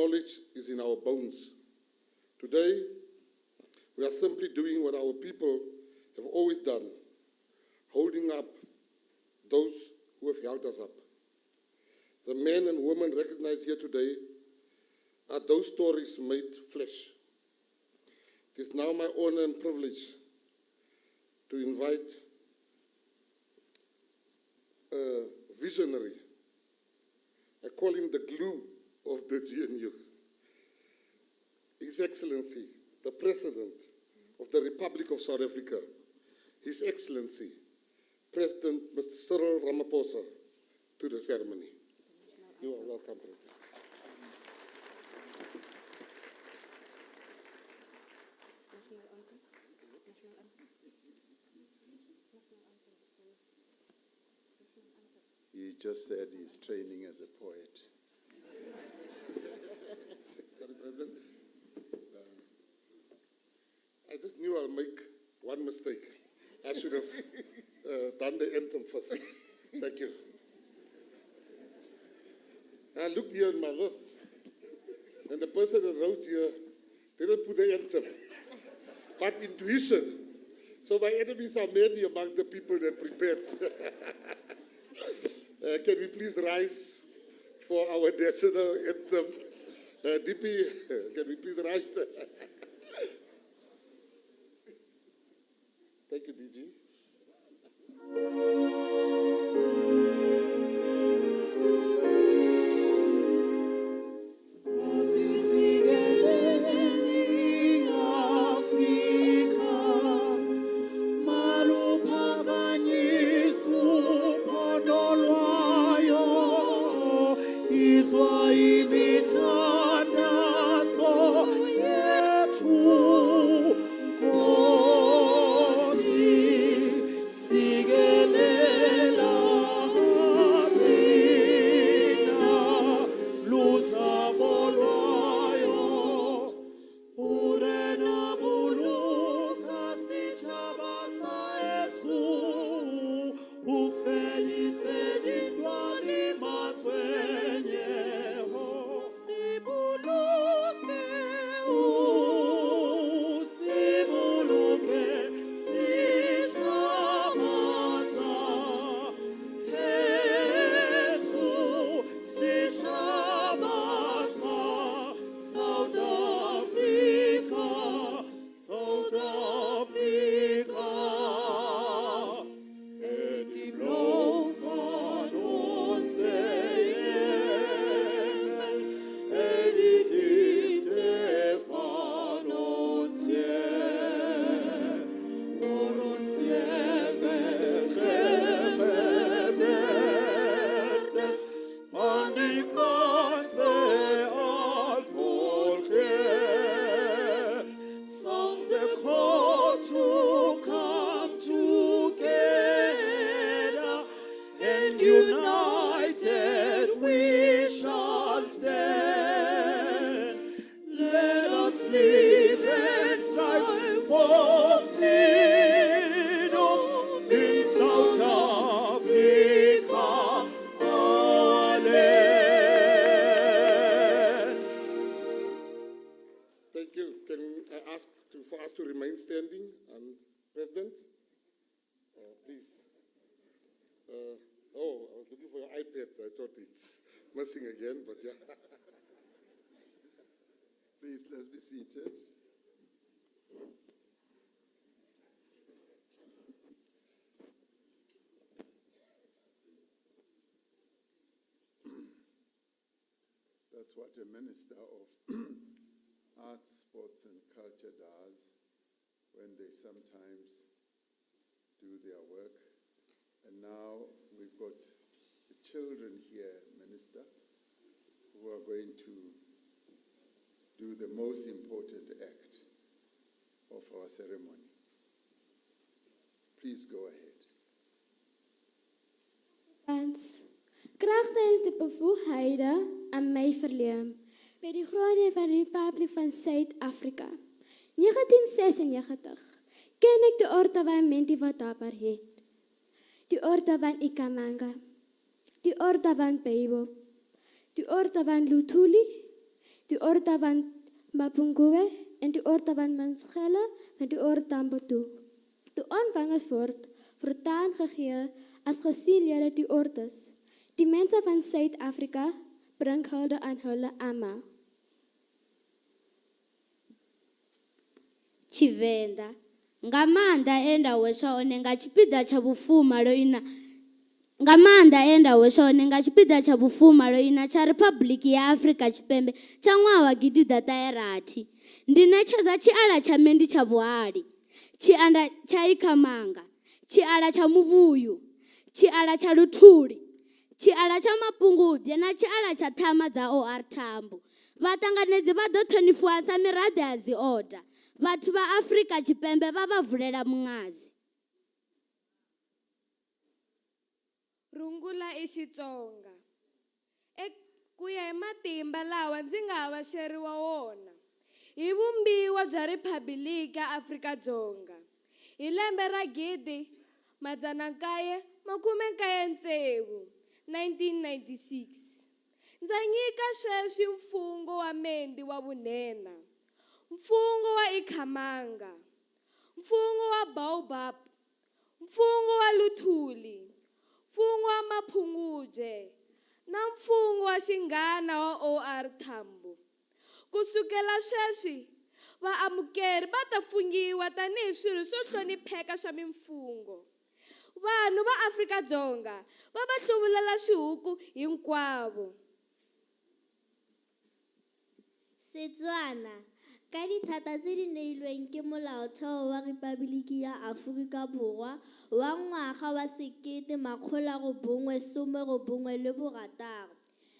knowledge is in our bones. Today, we are simply doing what our people have always done, holding up those who have held us up. The men and women recognized here today are those stories made flesh. It is now my honor and privilege to invite a visionary. I call him the glue of the GNU. His Excellency, the President of the Republic of South Africa, His Excellency, President Mr. Cyril Ramaphosa, to the ceremony. You are welcome, President. He just said he's training as a poet. Sorry, President. I just knew I'll make one mistake. I should have done the anthem first. Thank you. I looked here in my list, and the person that wrote here didn't put the anthem, but intuition. So my enemies are many among the people that prepared. Can we please rise for our national anthem? DP, can we please rise? Thank you, DG. Again, but yeah. Please, let's be seated. That's what a minister of arts, sports, and culture does when they sometimes do their work. And now we've got the children here, Minister, who are going to do the most important act of our ceremony. Please go ahead. Ons kragtens die bevoegdhede aan my verleen by die grondwet van die Republiek van Suid-Afrika. 1996 ken ek die orde van Menti wat daar het. Die orde van Ikamanga, die orde van Baobab, die orde van Luthuli, die orde van Mapungubwe en die orde van Manschelle met die orde Tambotu. Die ontvangers word voortaan gegee as gesienlede die ordes. Die mense van Suid-Afrika bring hulde aan hulle almal. Tshivenḓa nga maanḓa enda weshone nga tshipiḓa tsha vhufumalo ina nga maanḓa enda weshone nga tshipiḓa tsha vhufumalo ina tsha Riphabuḽiki ya Afrika Tshipembe tsha ṅwaha wa gidiḓaṱaherathi ndi ṋetshedza tshiala tsha mendi tsha vhuhali, tshianda tsha Ikamanga, tshiala tsha muvhuyu, tshiala tsha Luthuli, tshiala tsha Mapungubwe na tshiala tsha ṱhama dza OR Tambo. Vhaṱanganedzi vha ḓo ṱhonifhiwa sa miraḓo ya dzi oda. Vhathu vha Afrika Tshipembe vha vha vulela muṅadzi. Rungula i Xitsonga. Ku ya hi matimba lawa ndzi nga havaseriwa wona hi vumbiwa bya Riphabuḽiki ya Afrika-Dzonga hi lembe ra 1996, 1996. Ndza nyika sweswi mfungho wa mendi wa vunhenha, mfungho wa Ikamanga, mfungho wa Baobab, mfungho wa Luthuli, mfungho wa Mapungubwe na mfungho wa xinghana wa OR Tambo. Kusukela sweswi vaamukeri va ta fungiwa tanihi swirho swo hlonipheka swa mimfungo. Vanhu va Afrika-Dzonga va va hluvulela swihuku hinkwavo. Setswana ka dithata tse di neilweng ke Molaotheo wa Rephaboliki ya Aforika Borwa wa ngwaga wa 1996,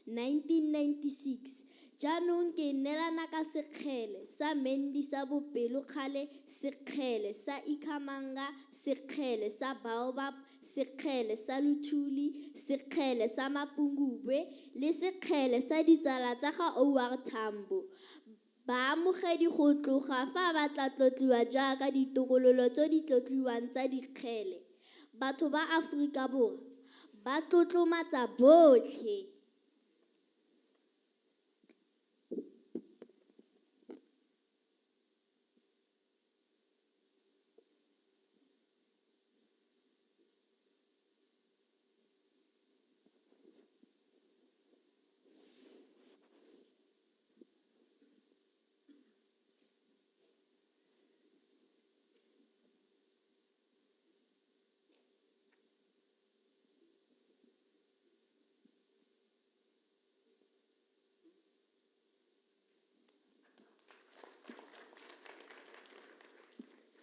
1996, jaanong ke neelana ka sekgele sa mendi sa bopelokgale, sekgele sa Ikamanga, sekgele sa Baobab, sekgele sa Luthuli, sekgele sa Mapungubwe le sekgele sa ditsala tsa ga OR Tambo. Baamogedi go tloga fa ba tla tlotliwa jaaka ditokololo tse di tlotliwang tsa dikgele. Batho ba Aforika Borwa ba tlotlomatsa botlhe.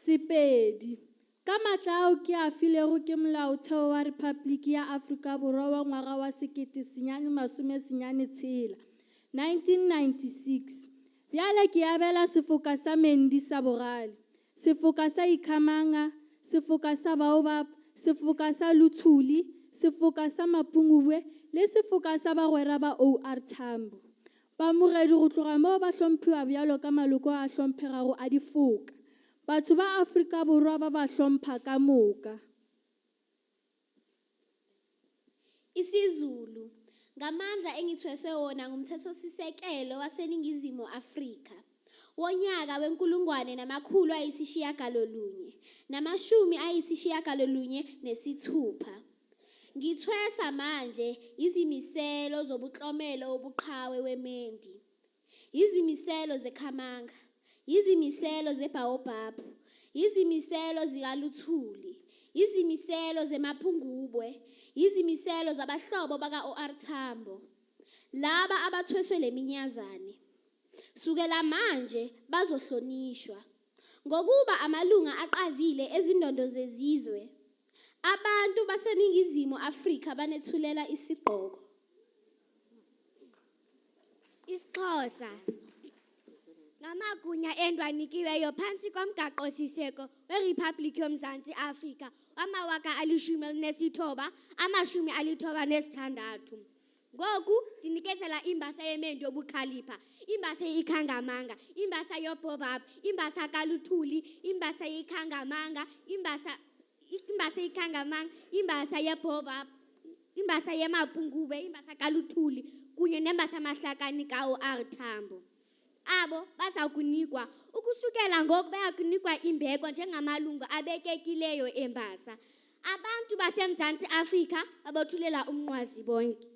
Sepedi ka matla ao ke a filego ke Molaotheo wa Rephaboliki ya Afrika Borwa wa ngwaga wa 1996, 1996. Bjale ke abela sefoka sa mendi sa bogale, sefoka sa Ikamanga, sefoka sa Baobab, sefoka sa Luthuli, sefoka sa Mapungubwe le sefoka sa bagwera ba OR Tambo. Baamogedi go tloga moo ba hlomphiwa bjalo ka maloko a hlomphegago a difoka. Batho ba Afrika Borwa ba ba hlompha ka moka. IsiZulu ngamandla engithweswe wona ngumthethosisekelo waseNingizimu Afrika wonyaka we-1996. Ngithwesa manje izimiselo zobuhlomelo obuqhawe wemendi, izimiselo zeKhamanga, izimiselo zeBaobab, izimiselo zikaLuthuli, izimiselo zeMapungubwe, izimiselo zabahlobo baka-OR Tambo, laba abathweswe leminyazane. Sukela manje bazohlonishwa ngokuba amalunga aqavile ezindondo zezizwe. Abantu baseNingizimu Afrika banethulela isigqoko. IsiXhosa ngamagunya endwanikiweyo phansi komgaqo-siseko weRiphabliki yoMzantsi Afrika wama-1996. Ngoku ndinikezela imbasa yemendi yobukhalipha, imbasa ye-Ikamanga, imbasa ye-Baobab, imbasa kaLuthuli, imbasa ye-Ikamanga, imbasa ye-Ikamanga, imbasa ye-Baobab, imbasa ye-Mapungubwe, imbasa kaLuthuli kunye nembasa mahlakani ka-OR Tambo. abo baza kunikwa ukusukela ngoku bayakunikwa imbeko njengamalungu abekekileyo embasa. Abantu baseMzantsi Afrika abothulela umnqwazi bonke.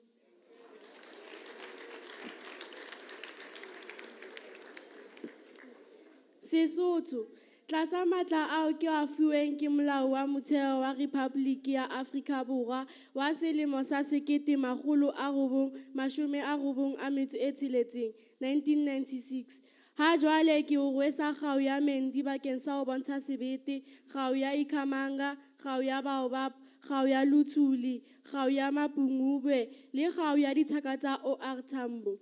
Sesotho, tlasa matla ao ke a fuweng ke molao wa motheo wa Rephaboliki ya Afrika Borwa wa selemo sa 1996, 1996. Ha jwale ke o rwesa kgao ya Mendi bakeng sa ho bontsha sebete, kgao ya Ikamanga, kgao ya Baobab, kgao ya Luthuli, kgao ya Mapungubwe le kgao ya dithaka tsa OR Tambo.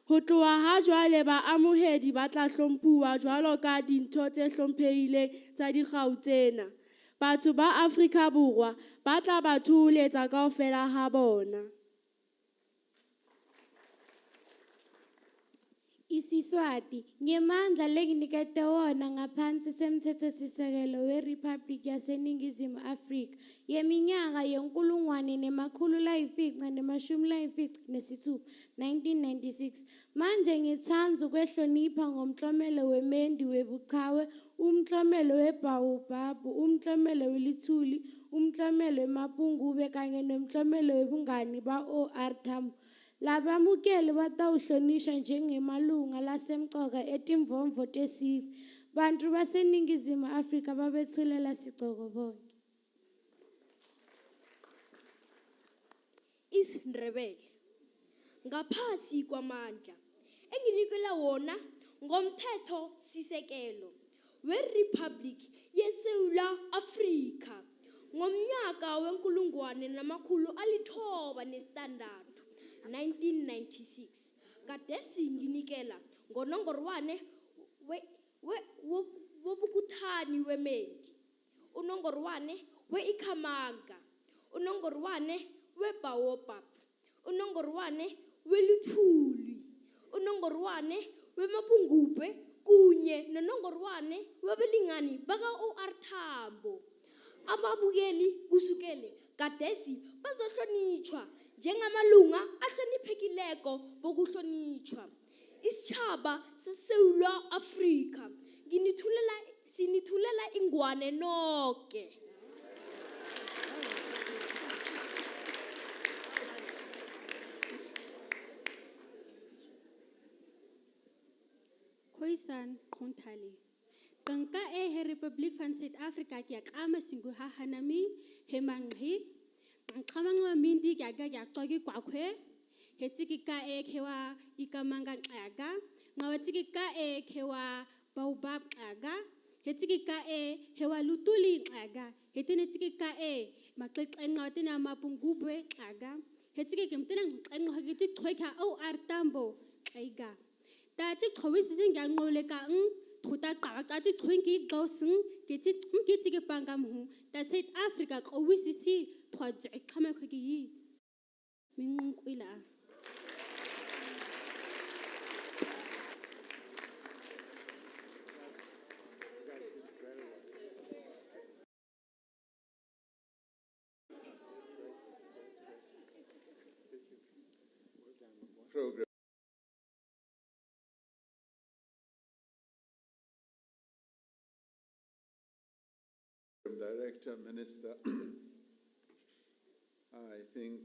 Ho tloha ha jwale baamohedi ba tla hlomphuwa jwalo ka dintho tse hlomphehileng tsa dikgau tsena. Batho ba Afrika Borwa ba tla ba thoholetsa kaofela ha bona. IsiSwati, ngemandla lenginikete wona ngaphansi semthethosisekelo weRiphabhulikhi yaseNingizimu Afrika yeminyaka yenkulungwane nemakhulu layimfica nemashumi layimfica nesithupha, 1996. Manje ngithanda ukwehlonipha ngomklomelo wemendi webuchawe, umklomelo weBaobab, umklomelo weLuthuli, umklomelo weMapungubwe kanye nomklomelo webungani ba-OR Tambo. Labamukeli batawuhlonisha njengemalunga lasemqoka etimvomvo tesive. Bantu baseNingizimu Afrika babethulela sigqoko bonke. IsiNdebele ngaphasi kwamandla enginikela wona ngomthetho sisekelo weRiphabhulikhi yeSewula Afrika ngomnyaka wenkulungwane namakhulu alithoba nesithandathu, 1996. Gadesi nginikela ngonongorwane wobukuthani wemendi, unongorwane we-Ikamanga, unongorwane we-Baobab, unongorwane we-Luthuli, unongorwane we-Mapungubwe kunye nonongorwane wabelingani baka-OR Tambo. Ababukeli kusukele gadesi bazohlonitshwa njengamalunga ahloniphekileko bokuhlonitshwa. Isitjhaba seSewula Afrika sinithulela ingwane noke. Khoisan Qontale. Kanka he Republic van Suid-Afrika kia kama singu ha hanami he manghi. Kamang wa mindi kia ga togi kwakwe. He tiki ka kewa Ikamanga aga. Ngawa tiki ka kewa Baobab aga. He tiki ka hewa Luthuli aga. He tene tiki ka maklik ngawa tene Mapungubwe aga. He tiki kemtene ngawa hagiti kweka OR Tambo aga. Tati kwisi singanqole ka Tuta Tati Twinky Dawson, get it Bangam, that South Africa, always see towards a Kamaki Minquilla. Program Director, Minister, I think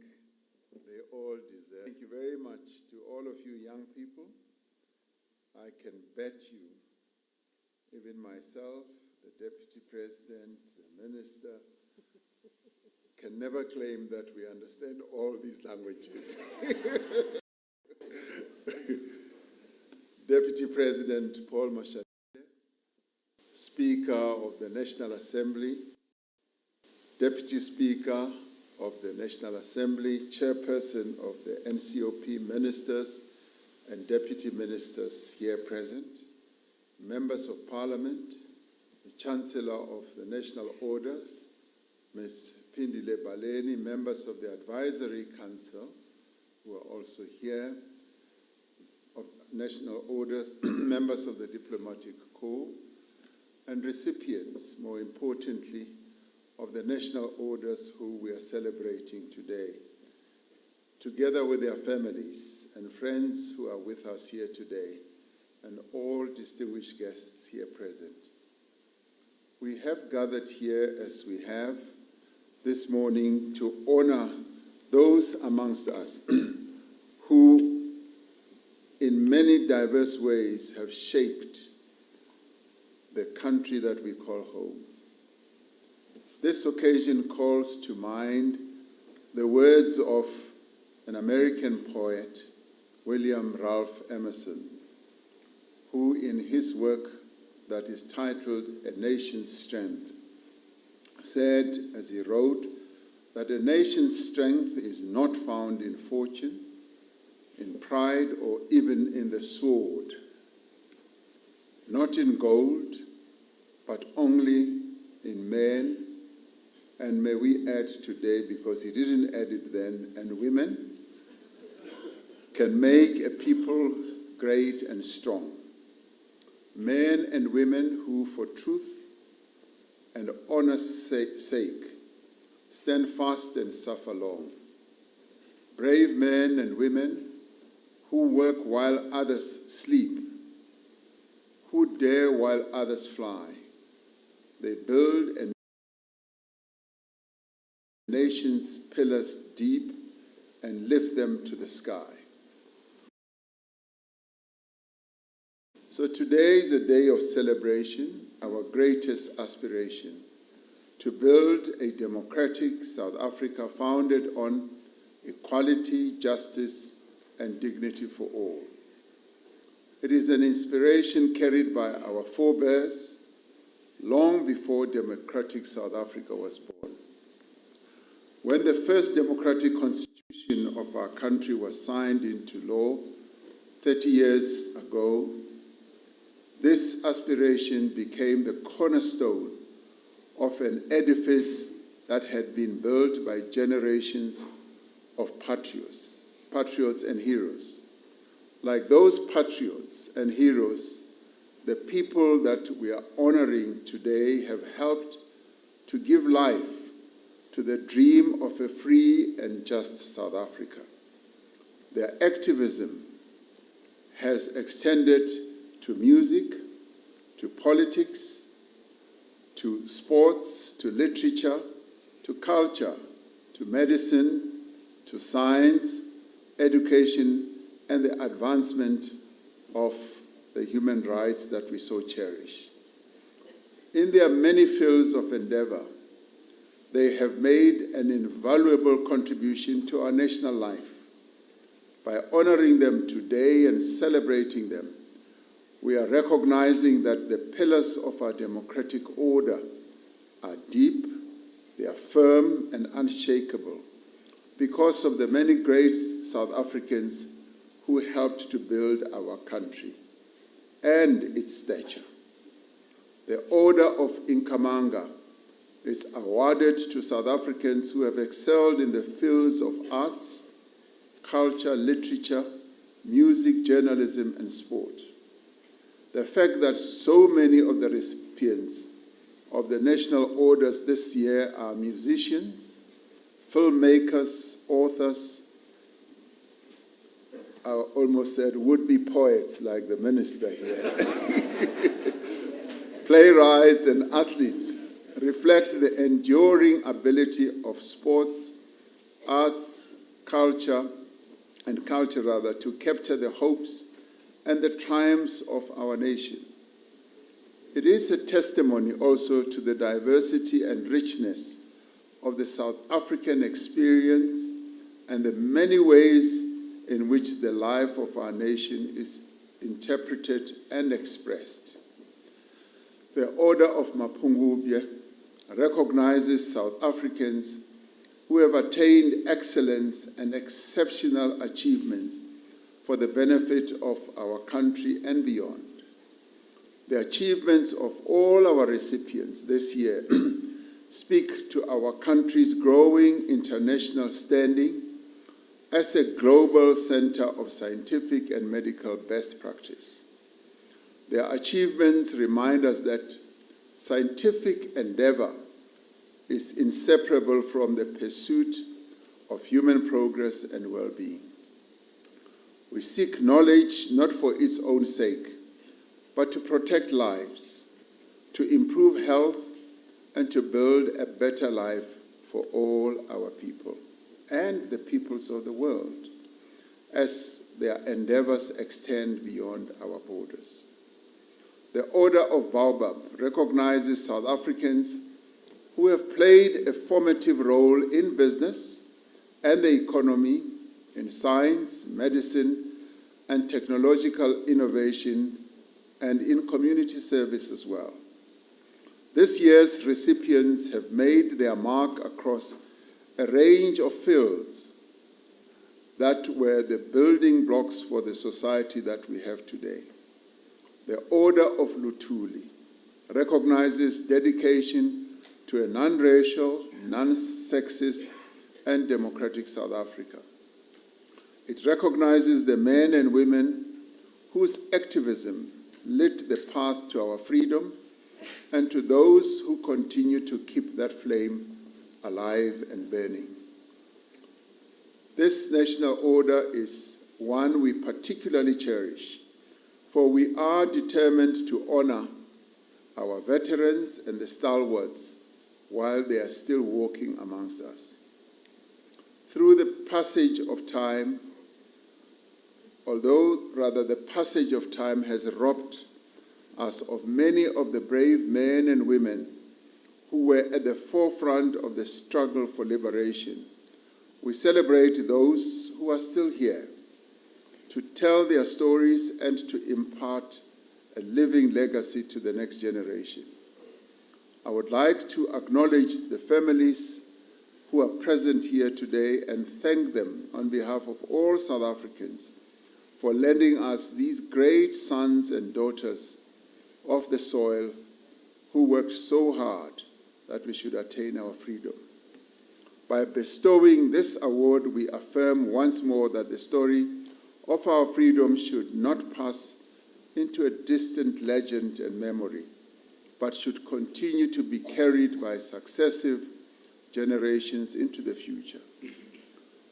they all deserve. Thank you very much to all of you young people. I can bet you, even myself, the Deputy President, the Minister, can never claim that we understand all these languages. Deputy President Paul Mashatile, Speaker of the National Assembly, Deputy Speaker of the National Assembly, Chairperson of the NCOP Ministers and Deputy Ministers here present, Members of Parliament, the Chancellor of the National Orders, Ms. Pindile Baleni, members of the Advisory Council, who are also here, of National Orders, members of the Diplomatic Corps, and recipients, more importantly, of the National Orders who we are celebrating today, together with their families and friends who are with us here today, and all distinguished guests here present. We have gathered here as we have this morning to honor those amongst us who in many diverse ways have shaped the country that we call home. This occasion calls to mind the words of an American poet, William Ralph Emerson, who in his work that is titled A Nation's Strength, said, as he wrote, that a nation's strength is not found in fortune, in pride, or even in the sword, not in gold, but only in men, and may we add today, because he didn't add it then, and women, can make a people great and strong. Men and women who, for truth and honor's sake, stand fast and suffer long. Brave men and women who work while others sleep, who dare while others fly. They build a nation's pillars deep and lift them to the sky. So today is a day of celebration, our greatest aspiration, to build a democratic South Africa founded on equality, justice, and dignity for all. It is an inspiration carried by our forebears long before democratic South Africa was born. When the first democratic constitution of our country was signed into law 30 years ago, this aspiration became the cornerstone of an edifice that had been built by generations of patriots and heroes. Like those patriots and heroes, the people that we are honoring today have helped to give life to the dream of a free and just South Africa. Their activism has extended to music, to politics, to sports, to literature, to culture, to medicine, to science, education, and the advancement of the human rights that we so cherish. In their many fields of endeavor, they have made an invaluable contribution to our national life. By honoring them today and celebrating them, we are recognizing that the pillars of our democratic order are deep, they are firm and unshakable because of the many great South Africans who helped to build our country and its stature. The Order of Ikamanga is awarded to South Africans who have excelled in the fields of arts, culture, literature, music, journalism, and sport. The fact that so many of the recipients of the national orders this year are musicians, filmmakers, authors, I almost said would-be poets like the minister here, playwrights and athletes reflect the enduring ability of sports, arts, culture to capture the hopes and the triumphs of our nation. It is a testimony also to the diversity and richness of the South African experience and the many ways in which the life of our nation is interpreted and expressed. The Order of Mapungubwe recognizes South Africans who have attained excellence and exceptional achievements for the benefit of our country and beyond. The achievements of all our recipients this year speak to our country's growing international standing as a global center of scientific and medical best practice. Their achievements remind us that scientific endeavor is inseparable from the pursuit of human progress and well-being. We seek knowledge not for its own sake, but to protect lives, to improve health, and to build a better life for all our people and the peoples of the world as their endeavors extend beyond our borders. The Order of Baobab recognizes South Africans who have played a formative role in business and the economy, in science, medicine, and technological innovation, and in community service as well. This year's recipients have made their mark across a range of fields that were the building blocks for the society that we have today. The Order of Luthuli recognizes dedication to a non-racial, non-sexist, and democratic South Africa. It recognizes the men and women whose activism lit the path to our freedom and to those who continue to keep that flame alive and burning. This national order is one we particularly cherish, for we are determined to honor our veterans and the stalwarts while they are still walking amongst us. Through the passage of time, the passage of time has robbed us of many of the brave men and women who were at the forefront of the struggle for liberation. We celebrate those who are still here to tell their stories and to impart a living legacy to the next generation. I would like to acknowledge the families who are present here today and thank them on behalf of all South Africans for lending us these great sons and daughters of the soil who worked so hard that we should attain our freedom. By bestowing this award, we affirm once more that the story of our freedom should not pass into a distant legend and memory, but should continue to be carried by successive generations into the future.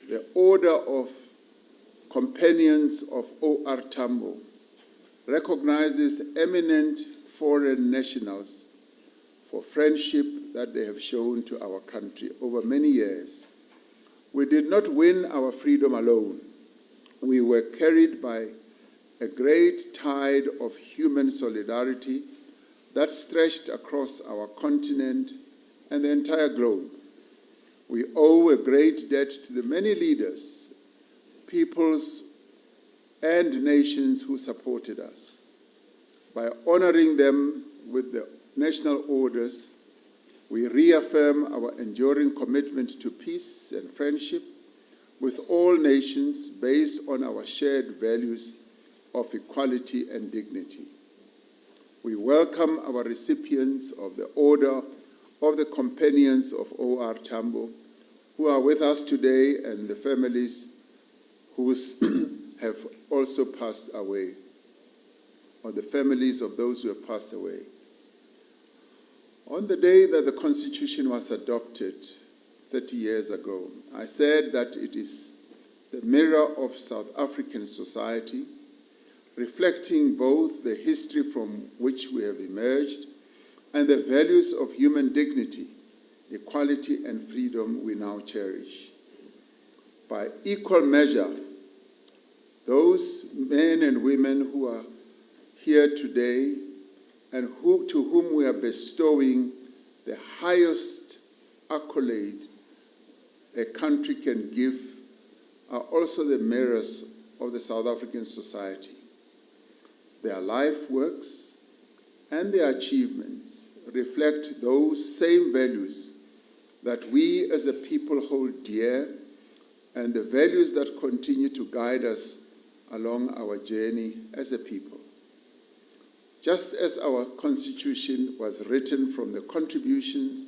The Order of Companions of O.R. Tambo recognizes eminent foreign nationals for friendship that they have shown to our country over many years. We did not win our freedom alone. We were carried by a great tide of human solidarity that stretched across our continent and the entire globe. We owe a great debt to the many leaders, peoples, and nations who supported us. By honoring them with the national orders, we reaffirm our enduring commitment to peace and friendship with all nations based on our shared values of equality and dignity. We welcome our recipients of the Order of the Companions of O.R. Tambo who are with us today and the families who have also passed away, or the families of those who have passed away. On the day that the Constitution was adopted 30 years ago, I said that it is the mirror of South African society, reflecting both the history from which we have emerged and the values of human dignity, equality, and freedom we now cherish. By equal measure, those men and women who are here today and to whom we are bestowing the highest accolade a country can give are also the mirrors of the South African society. Their life works and their achievements reflect those same values that we as a people hold dear and the values that continue to guide us along our journey as a people. Just as our Constitution was written from the contributions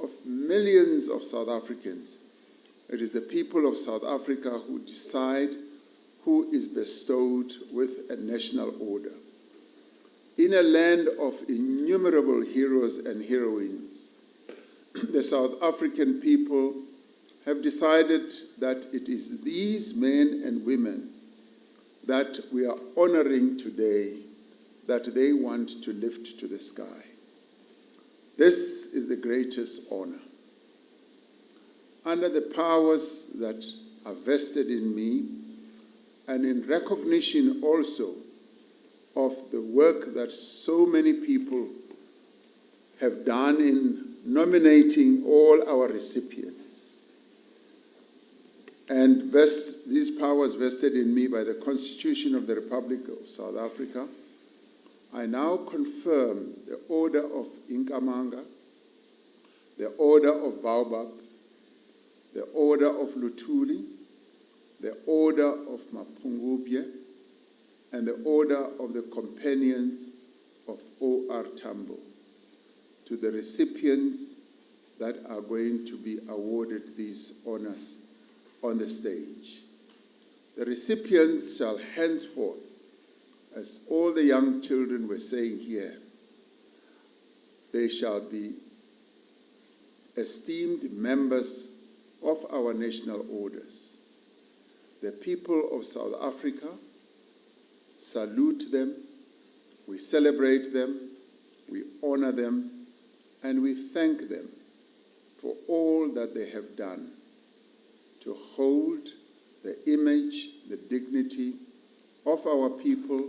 of millions of South Africans, it is the people of South Africa who decide who is bestowed with a national order. In a land of innumerable heroes and heroines, the South African people have decided that it is these men and women that we are honoring today that they want to lift to the sky. This is the greatest honor. Under the powers that are vested in me, and in recognition also of the work that so many people have done in nominating all our recipients, and these powers vested in me by the Constitution of the Republic of South Africa, I now confirm the Order of Ikamanga, the Order of Baobab, the Order of Luthuli, the Order of Mapungubwe, and the Order of the Companions of O.R. Tambo to the recipients that are going to be awarded these honors on the stage. The recipients shall henceforth, as all the young children were saying here, they shall be esteemed members of our national orders. The people of South Africa salute them, we celebrate them, we honor them, and we thank them for all that they have done to hold the image, the dignity of our people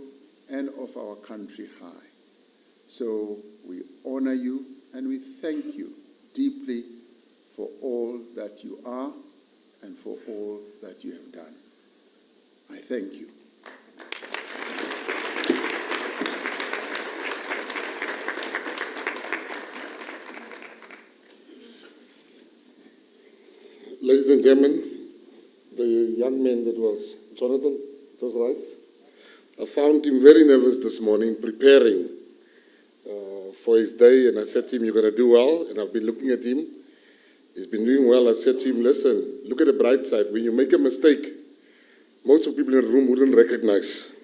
and of our country high. So we honor you and we thank you deeply for all that you are and for all that you have done. I thank you. Ladies and gentlemen, the young man that was Jonathan, that was right. I found him very nervous this morning, preparing for his day, and I said to him, "You're going to do well," and I've been looking at him. He's been doing well. I said to him, "Listen, look at the bright side. When you make a mistake, most of the people in the room wouldn't recognize.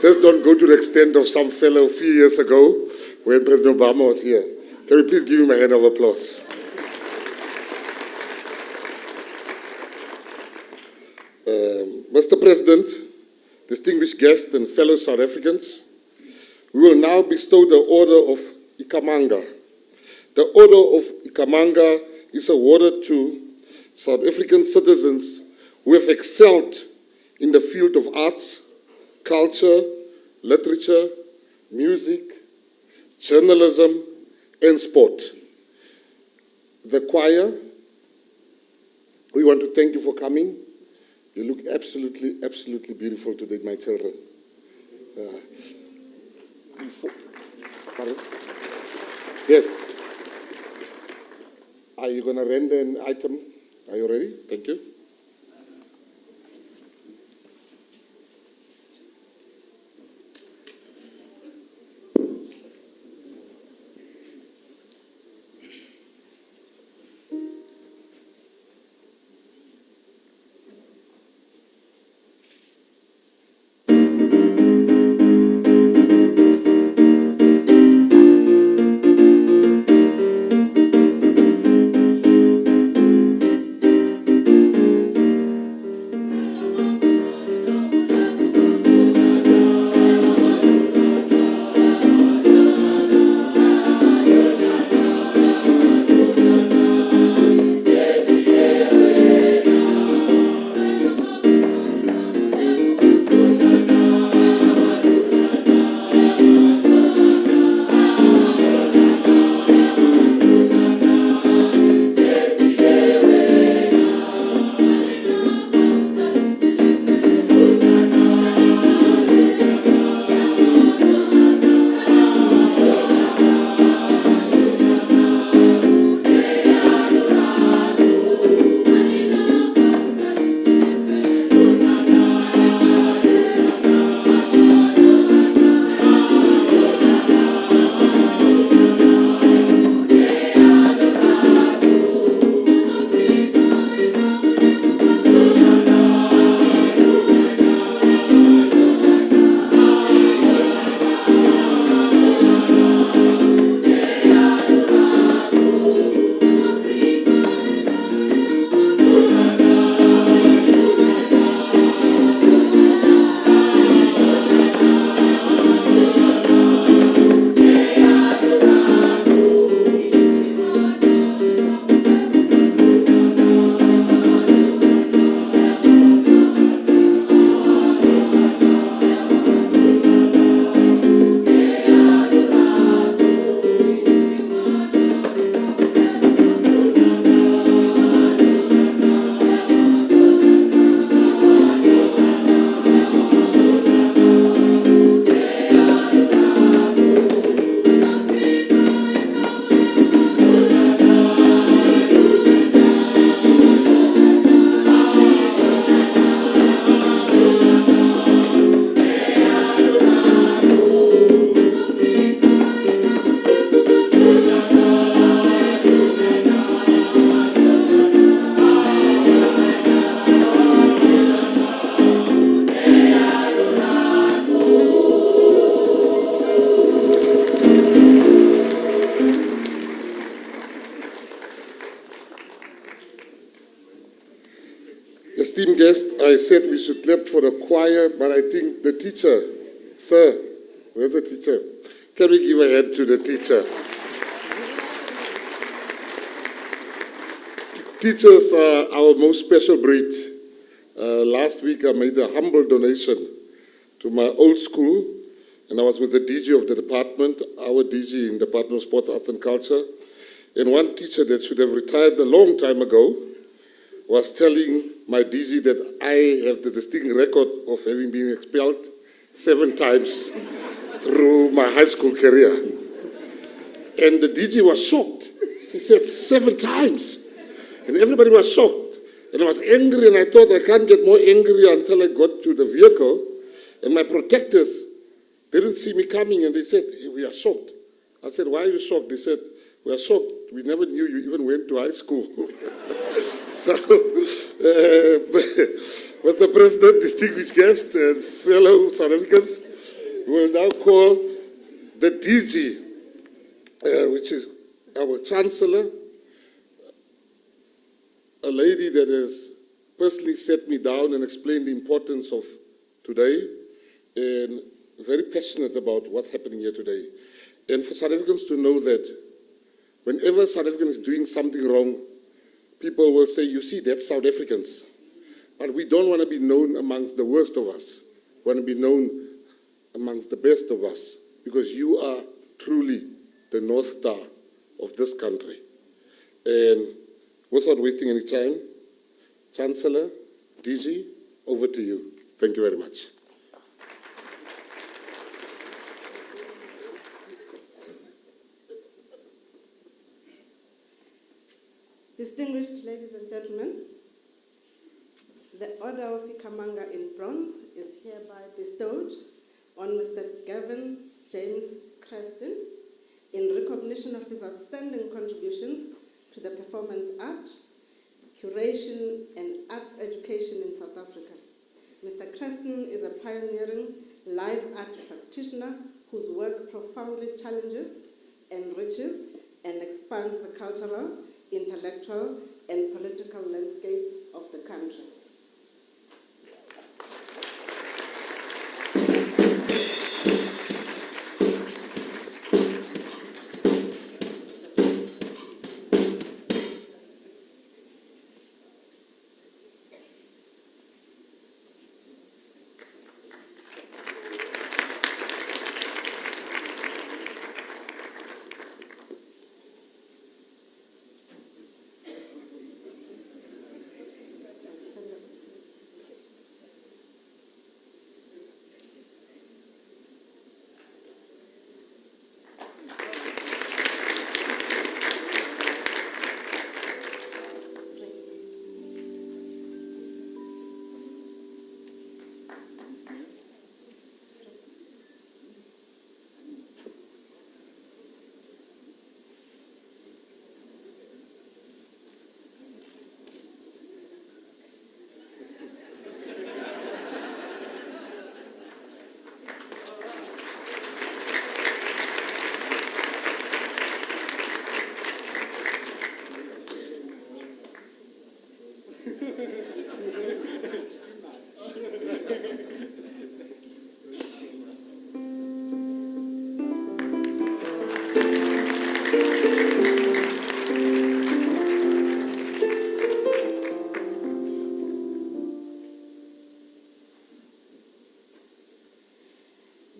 Just don't go to the extent of some fellow a few years ago when President Obama was here." Can we please give him a hand of applause? Mr. President, distinguished guests and fellow South Africans, we will now bestow the Order of Ikamanga. The Order of Ikamanga is awarded to South African citizens who have excelled in the field of arts, culture, literature, music, journalism, and sport. The choir, we want to thank you for coming. You look absolutely, absolutely beautiful today, my children. Pardon? Yes. Are you going to render an item? Are you ready? Thank you. esteemed guest, I said we should clap for the choir, but I think the teacher, sir, where's the teacher? Can we give a hand to the teacher? Teachers are our most special breed. Last week I made a humble donation to my old school, and I was with the DG of the department, our DG in the Department of Sports, Arts and Culture, and one teacher that should have retired a long time ago was telling my DG that I have the distinct record of having been expelled 7 times through my high school career. And the DG was shocked. She said 7 times. And everybody was shocked. And I was angry, and I thought I can't get more angry until I got to the vehicle. And my protectors didn't see me coming, and they said, hey, we are shocked. I said, why are you shocked? They said, we are shocked. We never knew you even went to high school. So, with the President, distinguished guests, and fellow South Africans, we will now call the DG, which is our Chancellor, a lady that has personally set me down and explained the importance of today, and very passionate about what's happening here today. And for South Africans to know that whenever South African is doing something wrong, people will say, you see, that's South Africans. But we don't want to be known amongst the worst of us. We want to be known amongst the best of us, because you are truly the North Star of this country. And without wasting any time, Chancellor, DG, over to you. Thank you very much. Distinguished ladies and gentlemen, the Order of Ikamanga in bronze is hereby bestowed on Mr. Gavin James Creston in recognition of his outstanding contributions to the performance art, curation, and arts education in South Africa. Mr. Creston is a pioneering live art practitioner whose work profoundly challenges, enriches, and expands the cultural, intellectual, and political landscapes of the country.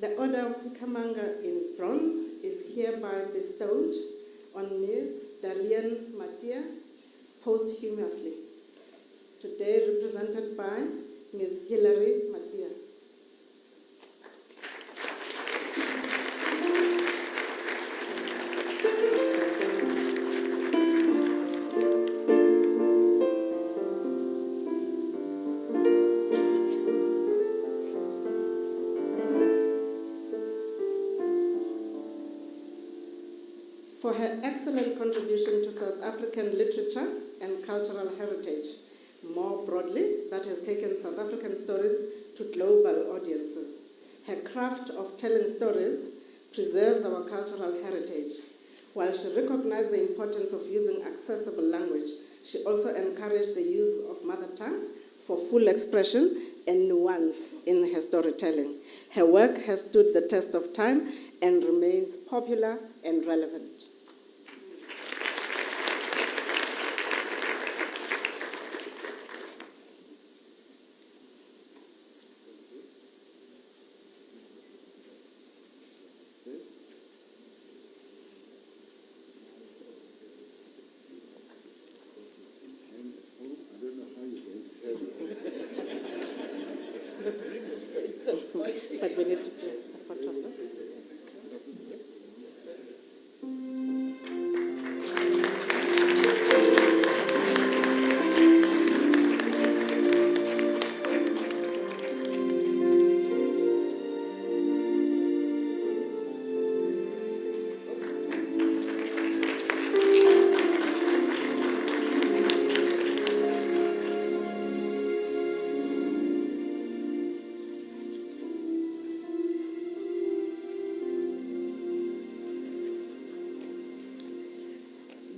The Order of Ikamanga in bronze is hereby bestowed on Ms. Dalian Matia posthumously, today represented by Ms. Hilary Matia. For her excellent contribution to South African literature and cultural heritage. More broadly, that has taken South African stories to global audiences. Her craft of telling stories preserves our cultural heritage. While she recognized the importance of using accessible language, she also encouraged the use of mother tongue for full expression and nuance in her storytelling. Her work has stood the test of time and remains popular and relevant. But we need to do a photo first.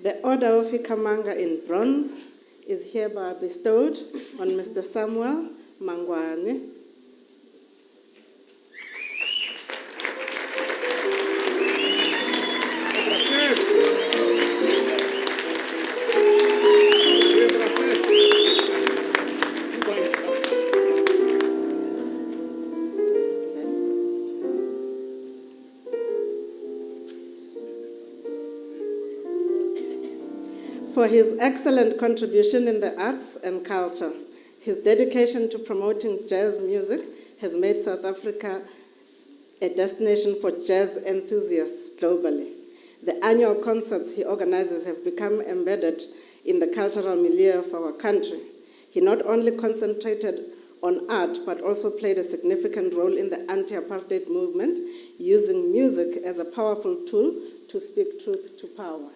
The Order of Ikamanga in bronze is hereby bestowed on Mr. Samuel Mangwane. For his excellent contribution in the arts and culture. His dedication to promoting jazz music has made South Africa a destination for jazz enthusiasts globally. The annual concerts he organizes have become embedded in the cultural milieu of our country. He not only concentrated on art, but also played a significant role in the anti-apartheid movement, using music as a powerful tool to speak truth to power.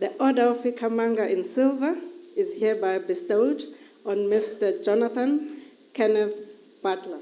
The Order of Ikamanga in silver is hereby bestowed on Mr. Jonathan Kenneth Butler.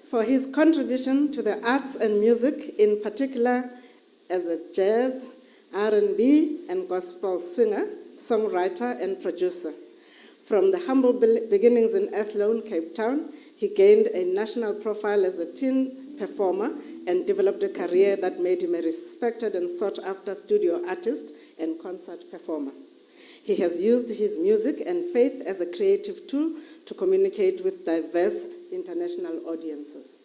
For his contribution to the arts and music, in particular as a jazz, R&B, and gospel singer, songwriter, and producer. From the humble beginnings in Athlone, Cape Town, he gained a national profile as a teen performer and developed a career that made him a respected and sought-after studio artist and concert performer. He has used his music and faith as a creative tool to communicate with diverse international audiences.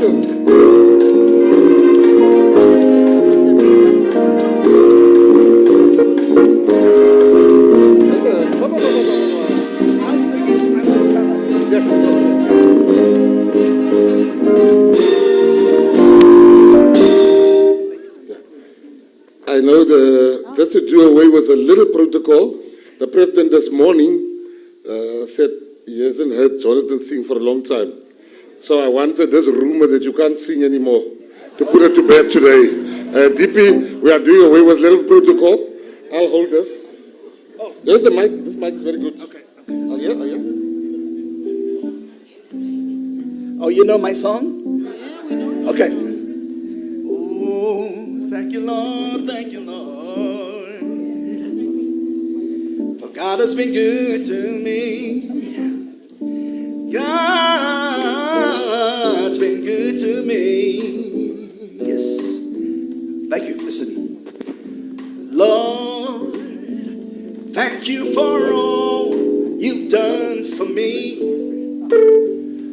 I know just to do away with a little protocol, the president this morning said he hasn't heard Jonathan sing for a long time. So I wanted this rumor that you can't sing anymore to put it to bed today. DP, we are doing away with little protocol. I'll hold this. Oh, there's the mic. This mic is very good. Okay. Oh, yeah? Oh, yeah? Oh, you know my song? Yeah, we know. Okay. Oh, thank you, Lord. Thank you, Lord. For God has been good to me. God's been good to me. Yes. Thank you. Listen. Lord, thank you for all you've done for me.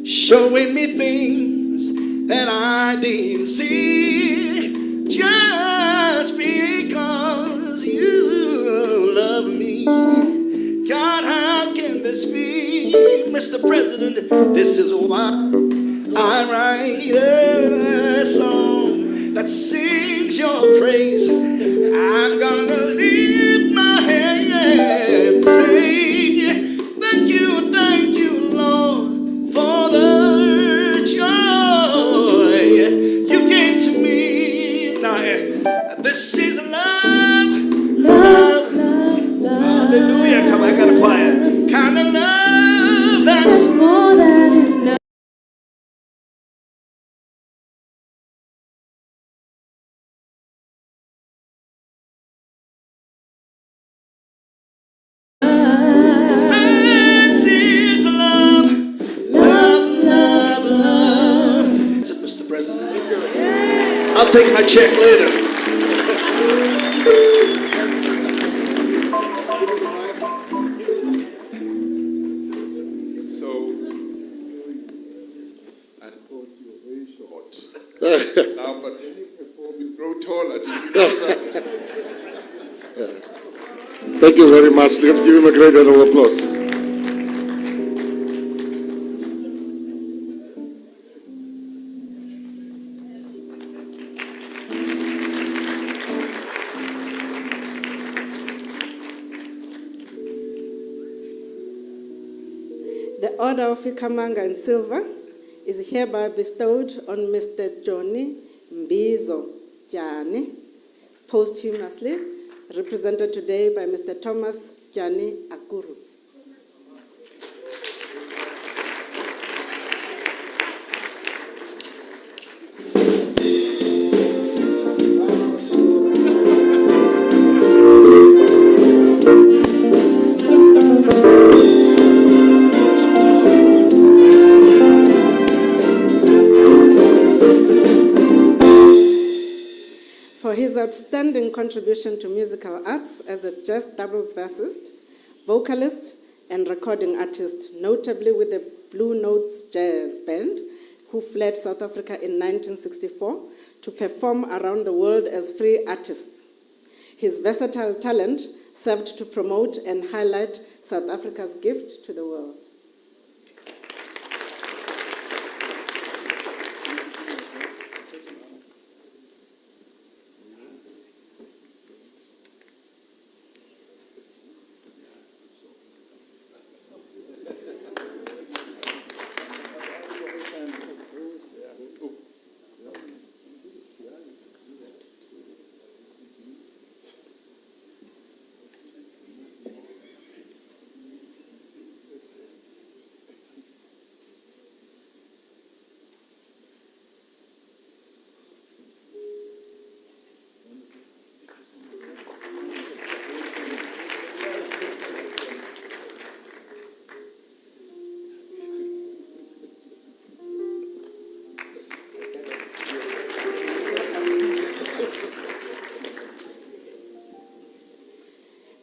Showing me things that I didn't see. Just because you love me. God, how can this be? Mr. President, this is why I write a song that sings your praise. I'm gonna lift my hand and say, thank you, Lord, for the joy you gave to me. Now, this is love, love, hallelujah. Come on, I got a choir. Kind of love that's more than enough. This is love, love, love, love. Said Mr. President. I'll take my check later. So, I thought you were very short. Now, but when you perform, you grow taller. Did you know that? Thank you very much. Let's give him a great round of applause. The Order of Ikamanga in silver is hereby bestowed on Mr. Johnny Mbizo Jani, posthumously, represented today by Mr. Thomas Jani Akuru. For his outstanding contribution to musical arts as a jazz double bassist, vocalist, and recording artist, notably with the Blue Notes Jazz Band, who fled South Africa in 1964 to perform around the world as free artists. His versatile talent served to promote and highlight South Africa's gift to the world.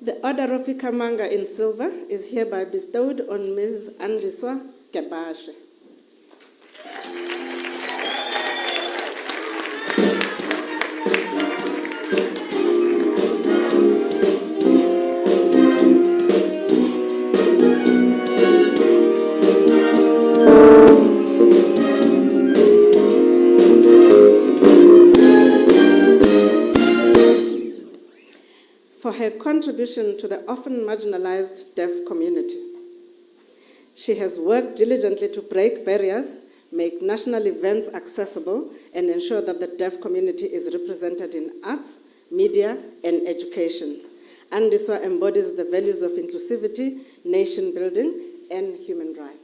The Order of Ikamanga in silver is hereby bestowed on Ms. Andiswa Kebashe. her contribution to the often marginalized deaf community. She has worked diligently to break barriers, make national events accessible, and ensure that the deaf community is represented in arts, media, and education. Andiswa embodies the values of inclusivity, nation building, and human rights.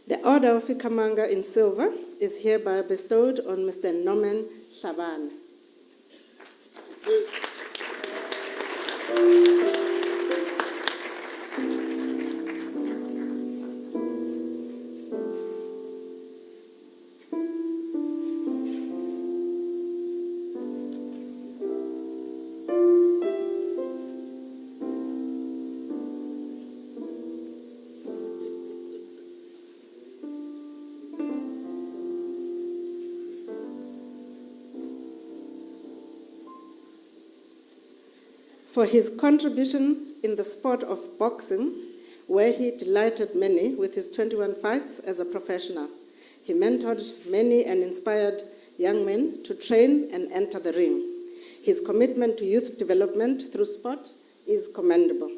The Order of Ikamanga in silver is hereby bestowed on Mr. Norman Shabane. For his contribution in the sport of boxing, where he delighted many with his 21 fights as a professional. He mentored many and inspired young men to train and enter the ring. His commitment to youth development through sport is commendable.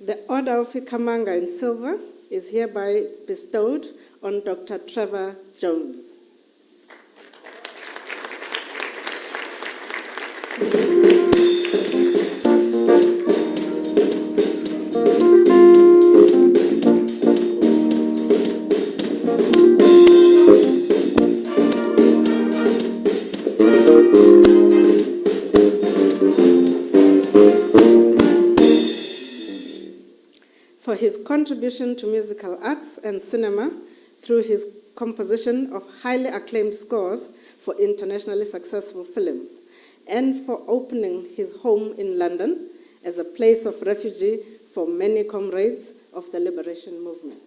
The Order of Ikamanga in silver is hereby bestowed on Dr. Trevor Jones. For his contribution to musical arts and cinema through his composition of highly acclaimed scores for internationally successful films, and for opening his home in London as a place of refuge for many comrades of the liberation movement.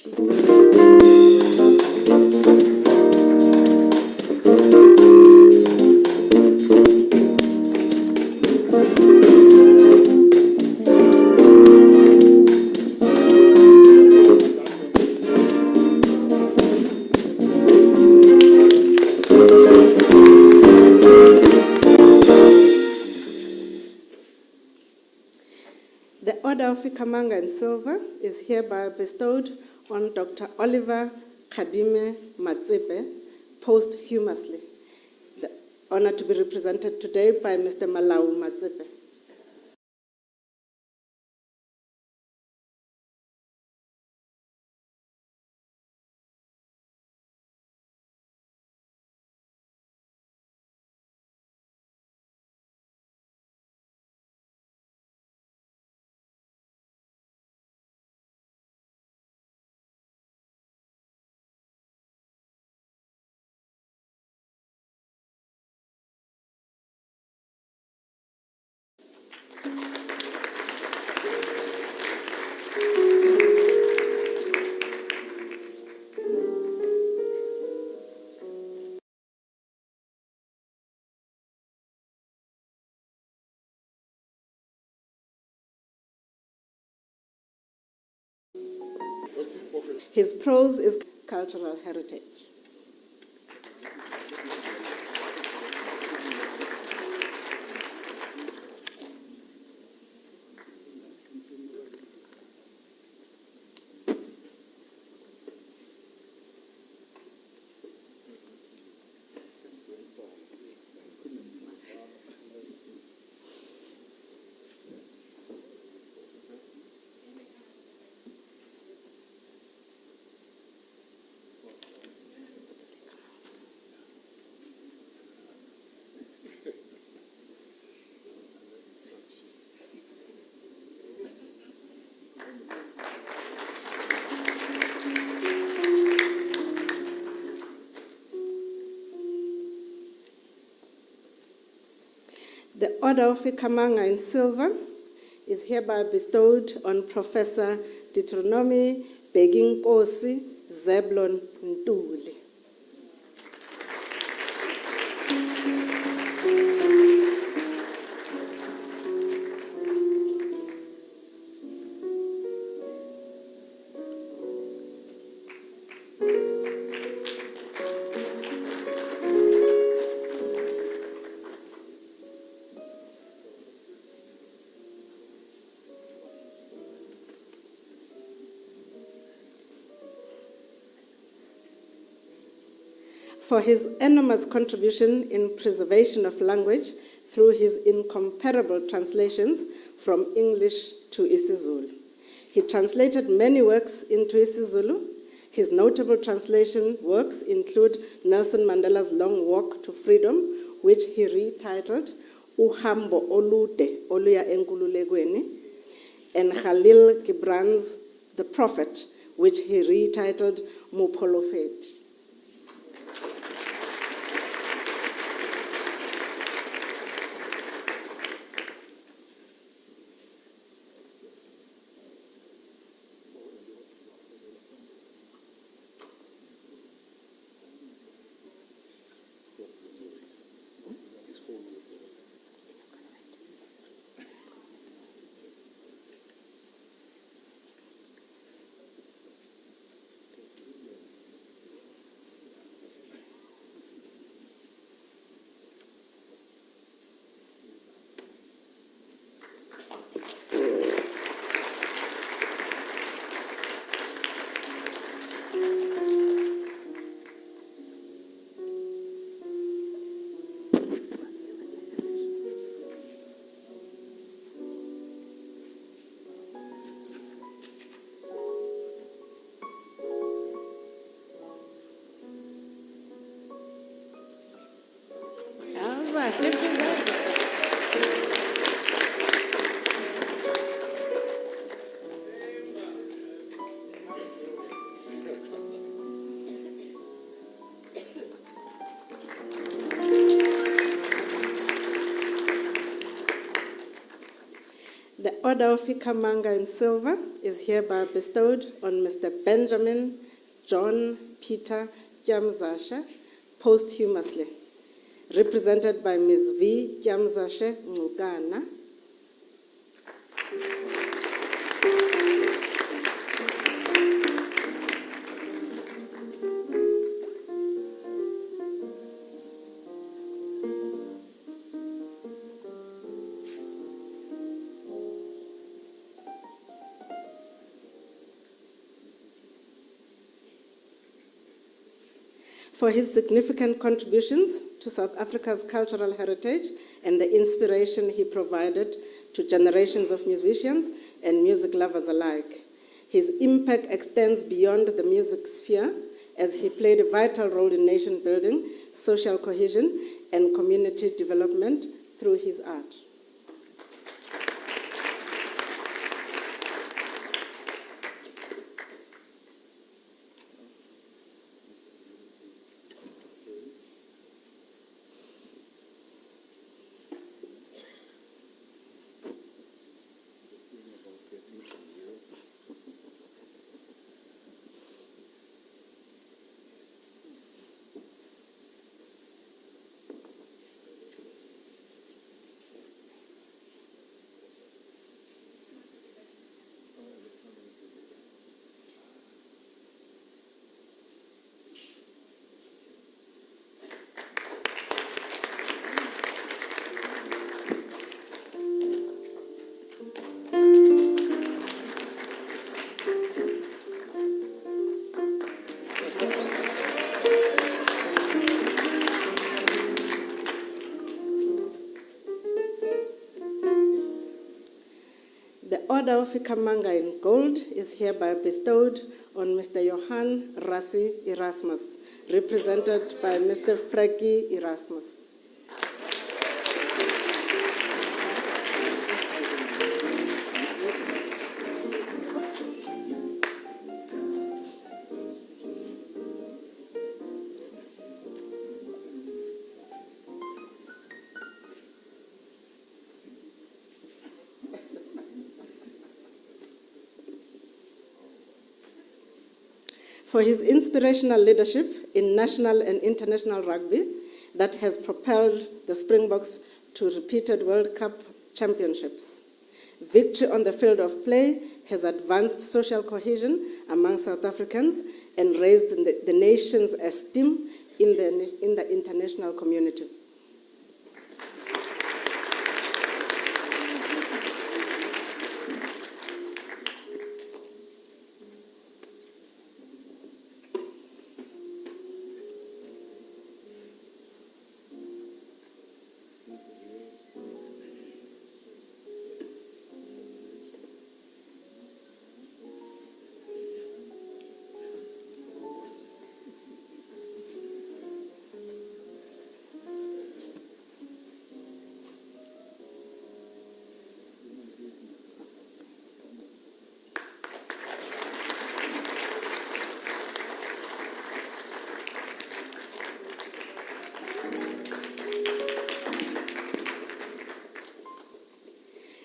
The Order of Ikamanga in silver is hereby bestowed on Dr. Oliver Khadime Matsepe posthumously. The honor to be represented today by Mr. Malau Matsepe. His prose is cultural heritage. The Order of Ikamanga in silver is hereby bestowed on Professor Deuteronomy Beginkosi Zeblon Ntuli. For his enormous contribution in preservation of language through his incomparable translations from English to isiZulu. He translated many works into isiZulu. His notable translation works include Nelson Mandela's Long Walk to Freedom, which he retitled Uhambo Olude Oluya Enkululekweni, and Khalil Gibran's The Prophet, which he retitled Mupolofeti. The Order of Ikamanga in silver is hereby bestowed on Mr. Benjamin John Peter Kyamzashe posthumously, represented by Ms. V. Kyamzashe Ngukana. For his significant contributions to South Africa's cultural heritage and the inspiration he provided to generations of musicians and music lovers alike. His impact extends beyond the music sphere, as he played a vital role in nation building, social cohesion, and community development through his art. The Order of Ikamanga in Gold is hereby bestowed on Mr. Johann Rassi Erasmus, represented by Mr. Frankie Erasmus. For his inspirational leadership in national and international rugby that has propelled the Springboks to repeated World Cup championships. Victory on the field of play has advanced social cohesion among South Africans and raised the nation's esteem in the international community.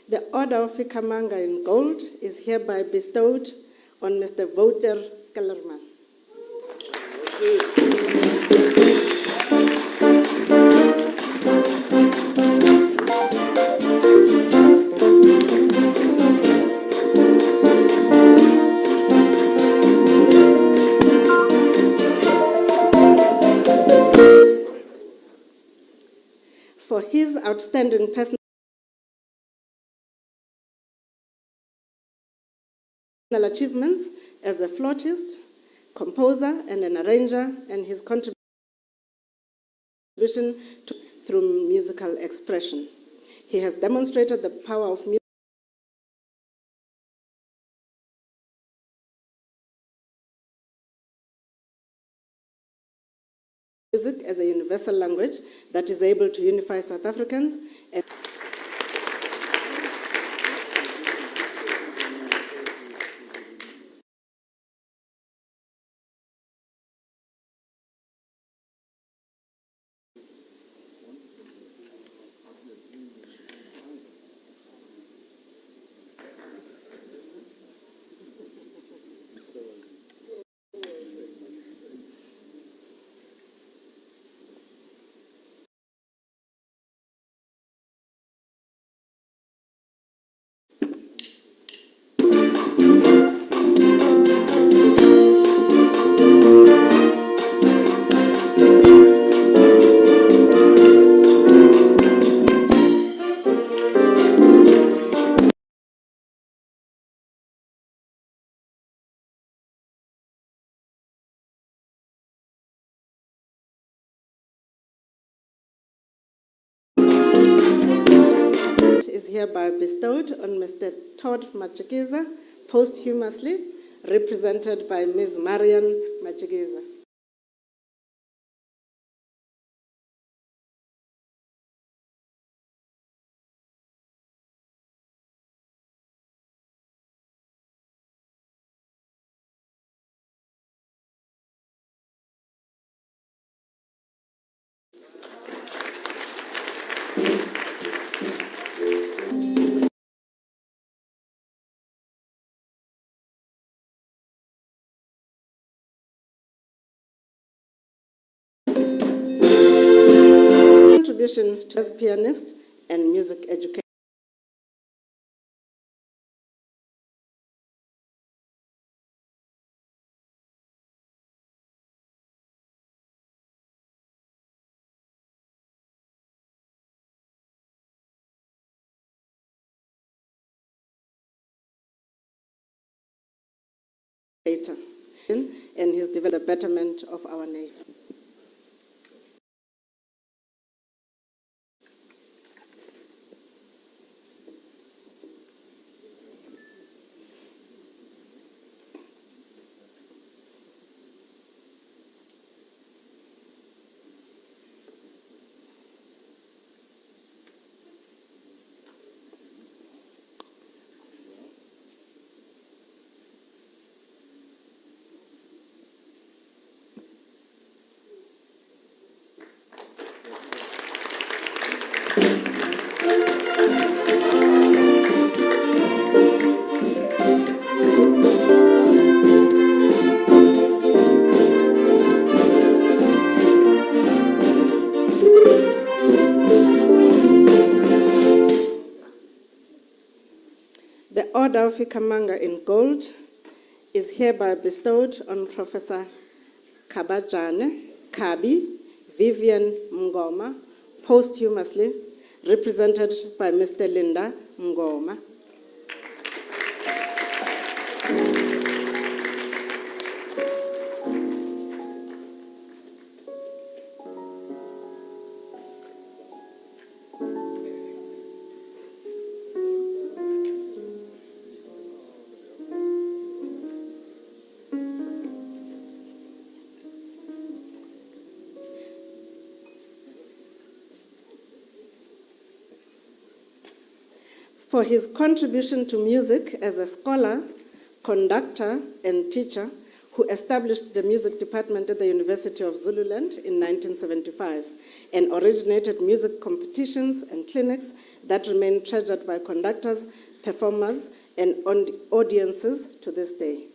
The Order of Ikamanga in Gold is hereby bestowed on Mr. Wouter Kellerman. For his outstanding personal achievements as a flautist, composer, and an arranger, and his contribution through musical expression. He has demonstrated the power of music as a universal language that is able to unify South Africans. And hereby bestowed on Mr. Todd Machikiza, posthumously, represented by Ms. Marian Machikiza. Contribution to as pianist and music educator. And his development, the betterment of our nation. The Order of Ikamanga in gold is hereby bestowed on Professor Kabajane Kabi Vivian Mngoma, posthumously, represented by Mr. Linda Mngoma. For his contribution to music as a scholar, conductor, and teacher who established the music department at the University of Zululand in 1975 and originated music competitions and clinics that remain treasured by conductors, performers, and audiences to this day.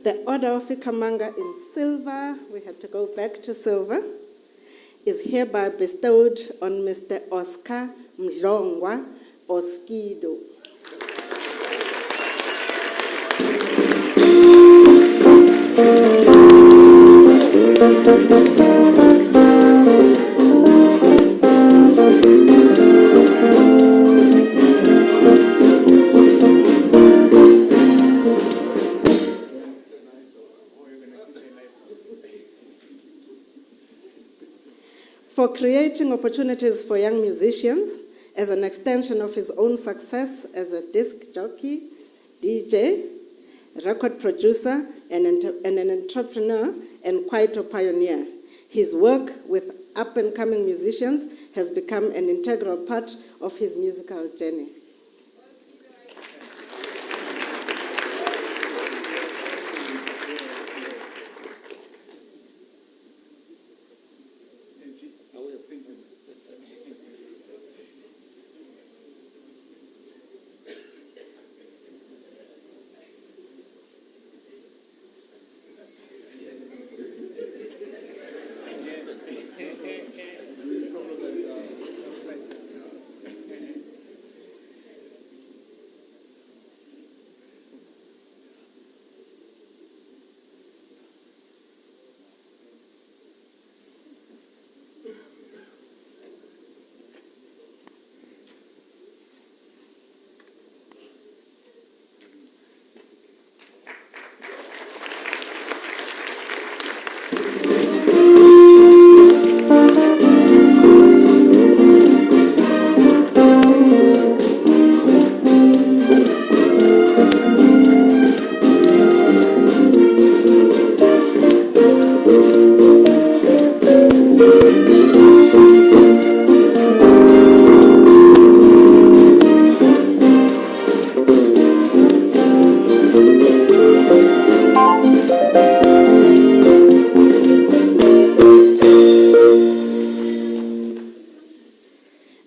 The Order of Ikamanga in silver, we had to go back to silver, is hereby bestowed on Mr. Oscar Mdlongwa Oskido. For creating opportunities for young musicians as an extension of his own success as a disc jockey, DJ, record producer, and an entrepreneur, and quite a pioneer. His work with up-and-coming musicians has become an integral part of his musical journey.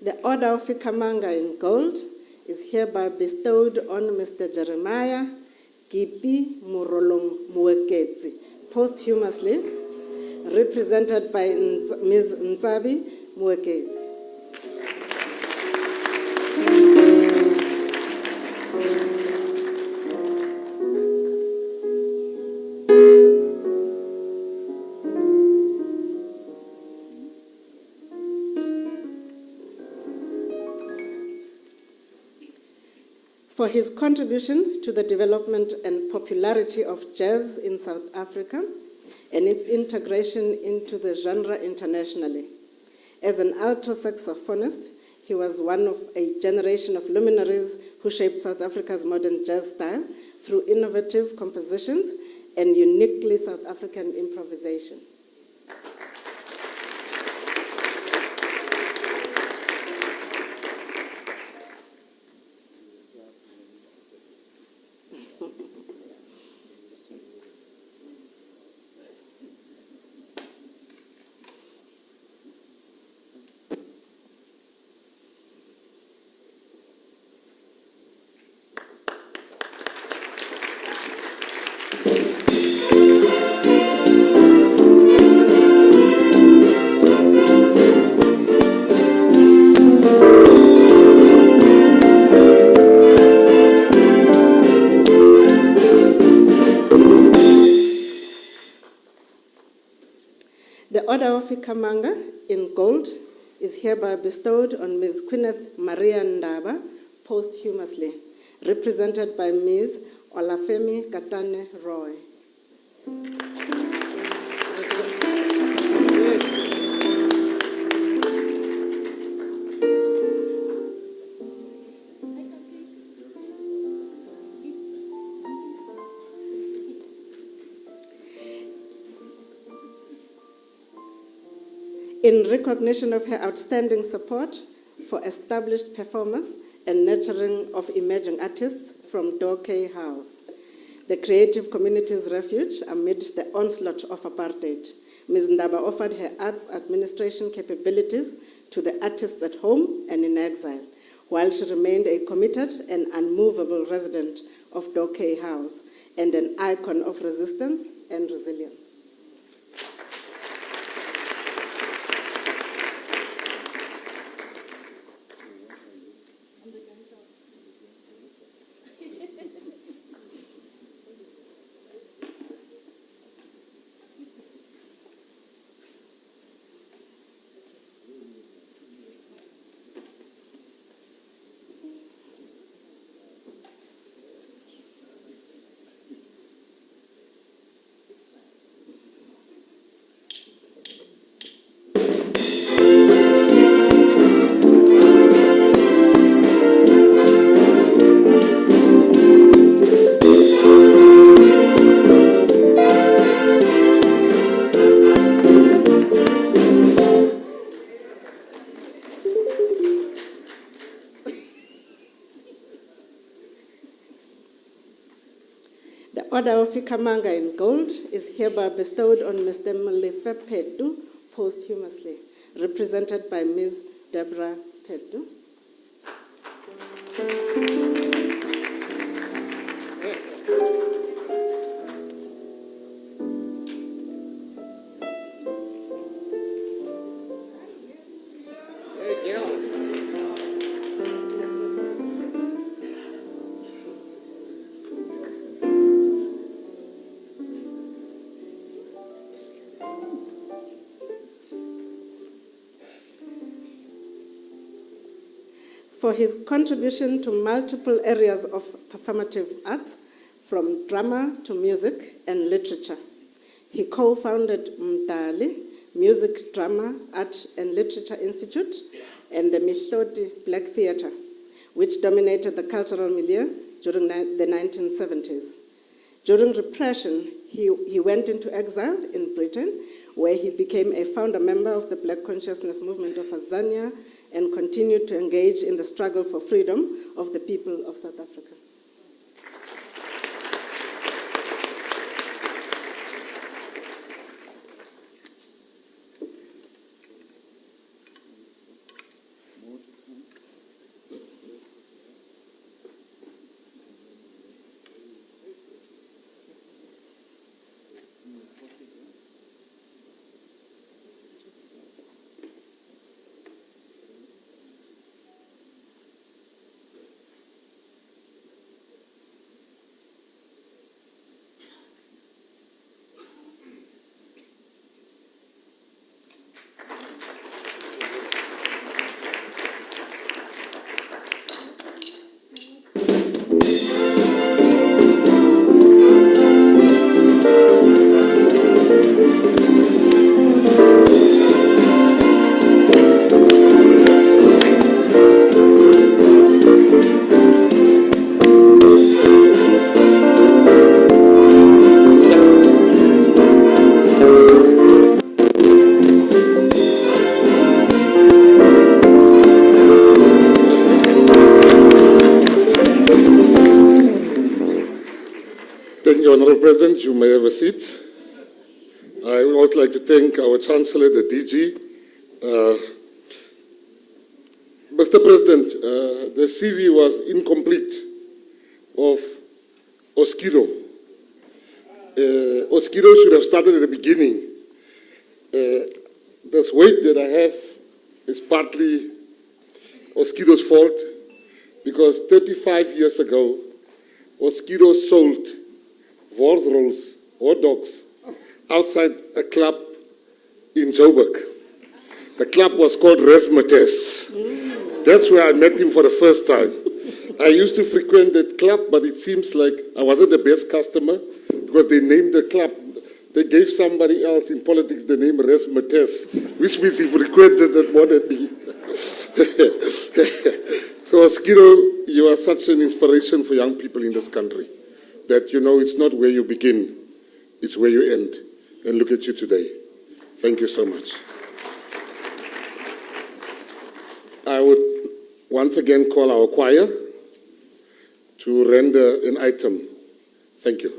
The Order of Ikamanga in gold is hereby bestowed on Mr. Jeremiah Gipi Murolong Mueketsi, posthumously, represented by Ms. Nzabi Mueketsi. For his contribution to the development and popularity of jazz in South Africa and its integration into the genre internationally. As an alto saxophonist, he was one of a generation of luminaries who shaped South Africa's modern jazz style through innovative compositions and uniquely South African improvisation. The Order of Ikamanga in gold is hereby bestowed on Ms. Gwyneth Maria Ndaba, posthumously, represented by Ms. Olafemi Katane Roy. In recognition of her outstanding support for established performers and nurturing of emerging artists from Dorkey House, the creative community's refuge amid the onslaught of apartheid, Ms. Ndaba offered her arts administration capabilities to the artists at home and in exile, while she remained a committed and unmovable resident of Dorkey House and an icon of resistance and resilience. The Order of Ikamanga in gold is hereby bestowed on Mr. Mlefe Petu, posthumously, represented by Ms. Deborah Pedu. For his contribution to multiple areas of performative arts, from drama to music and literature. He co-founded Mdali Music, Drama, Art and Literature Institute and the Mihloti Black Theatre, which dominated the cultural milieu during the 1970s. During repression, he went into exile in Britain, where he became a founder member of the Black Consciousness Movement of Azania and continued to engage in the struggle for freedom of the people of South Africa. Honourable President, you may have a seat. I would also like to thank our Chancellor, the DG. Mr. President, the CV was incomplete of Oskido. Oskido should have started at the beginning. This weight that I have is partly Oskido's fault, because 35 years ago, Oskido sold Word rolls or dogs outside a club in Joburg. The club was called Resmates. That's where I met him for the first time. I used to frequent that club, but it seems like I wasn't the best customer because they named the club. They gave somebody else in politics the name Resmates, which means he frequented that more than me. So, Oskido, you are such an inspiration for young people in this country, that you know it's not where you begin, it's where you end. And look at you today. Thank you so much. I would once again call our choir to render an item. Thank you.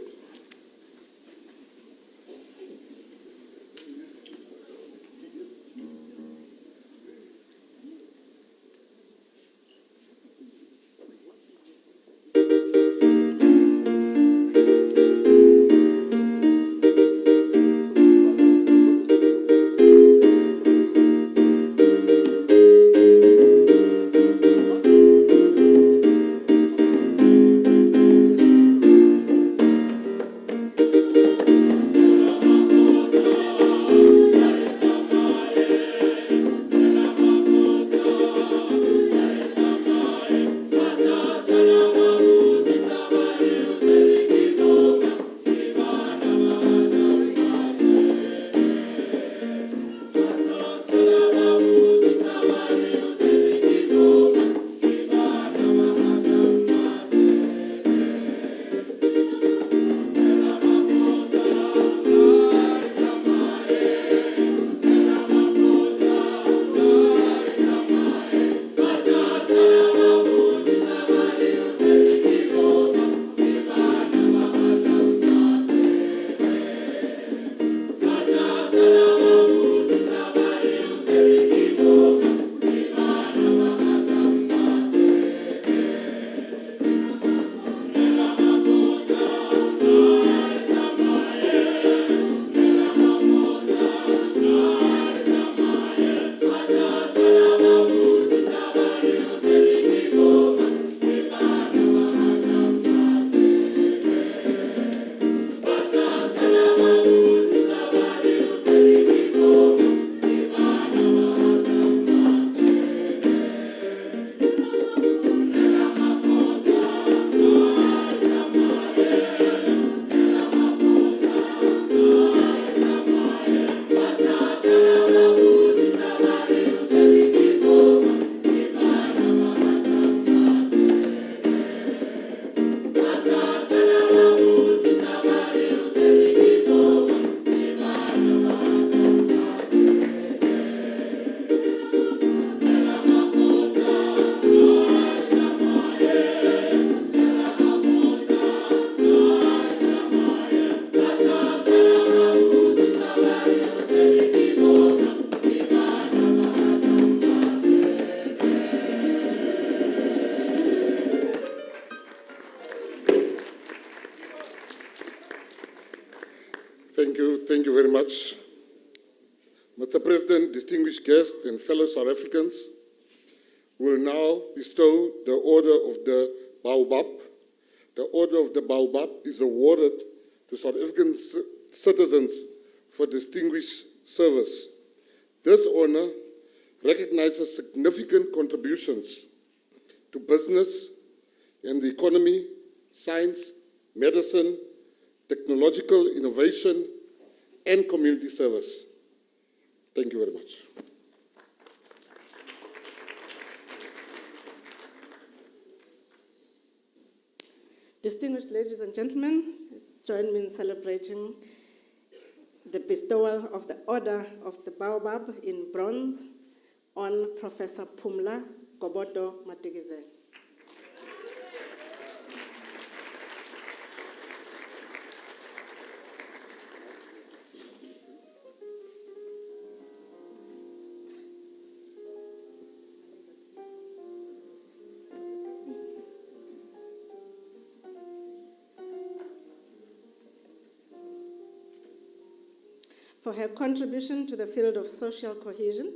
much. Mr. President, distinguished guests, and fellow South Africans, we will now bestow the Order of the Baobab. The Order of the Baobab is awarded to South African citizens for distinguished service. This honor recognizes significant contributions to business and the economy, science, medicine, technological innovation, and community service. Thank you very much. Distinguished ladies and gentlemen, join me in celebrating the bestowal of the Order of the Baobab in bronze on Professor Pumla Gobodo Matikize. For her contribution to the field of social cohesion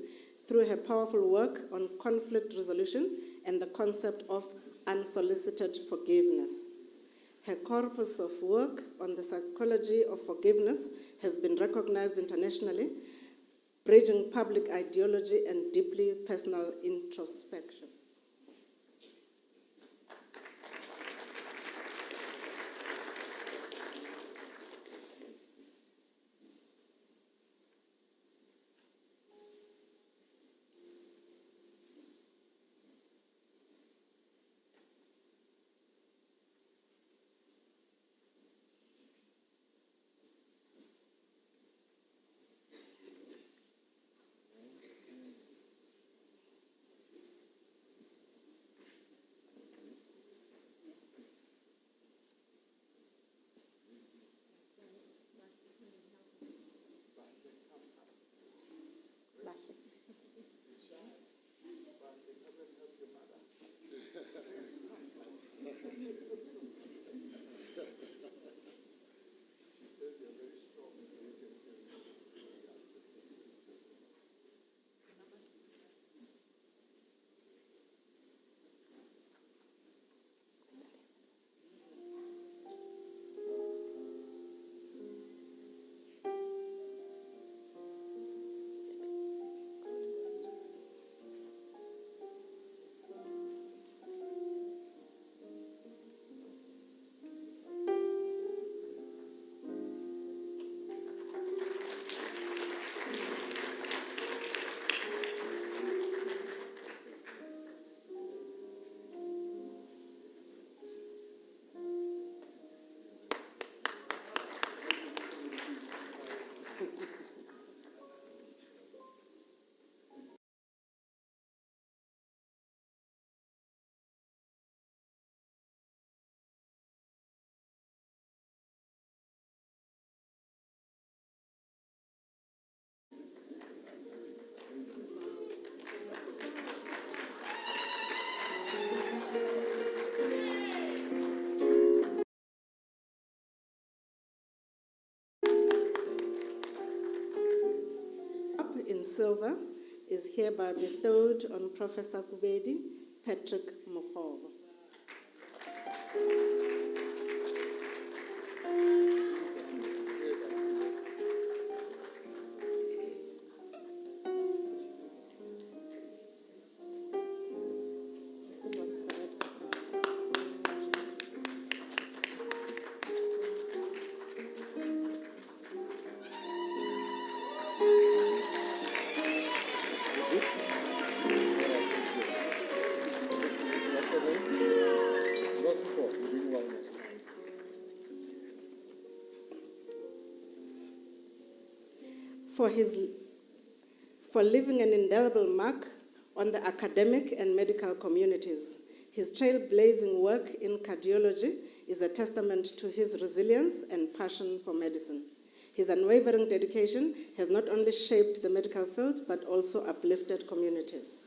through her powerful work on conflict resolution and the concept of unsolicited forgiveness. Her corpus of work on the psychology of forgiveness has been recognized internationally, bridging public ideology and deeply personal introspection. In silver is hereby bestowed on Professor Kubedi Patrick Mokhobo. For leaving an indelible mark on the academic and medical communities. His trailblazing work in cardiology is a testament to his resilience and passion for medicine. His unwavering dedication has not only shaped the medical field, but also uplifted communities.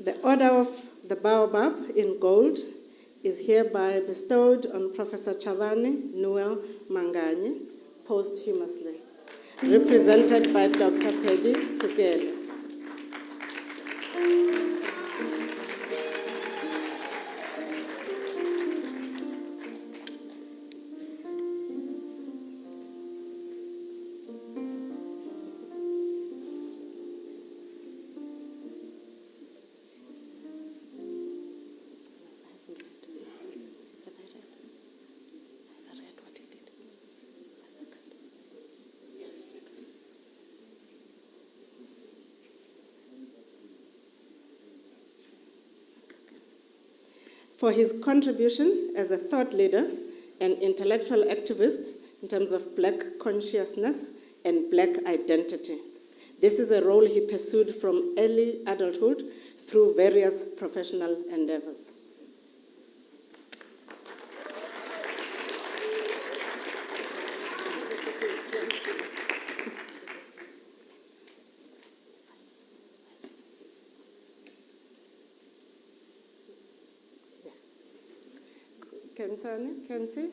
The Order of the Baobab in gold is hereby bestowed on Professor Chavani Noel Manganye posthumously, represented by Dr. Peggy Sekele. For his contribution as a thought leader and intellectual activist in terms of Black consciousness and Black identity. This is a role he pursued from early adulthood through various professional endeavors. Kensi?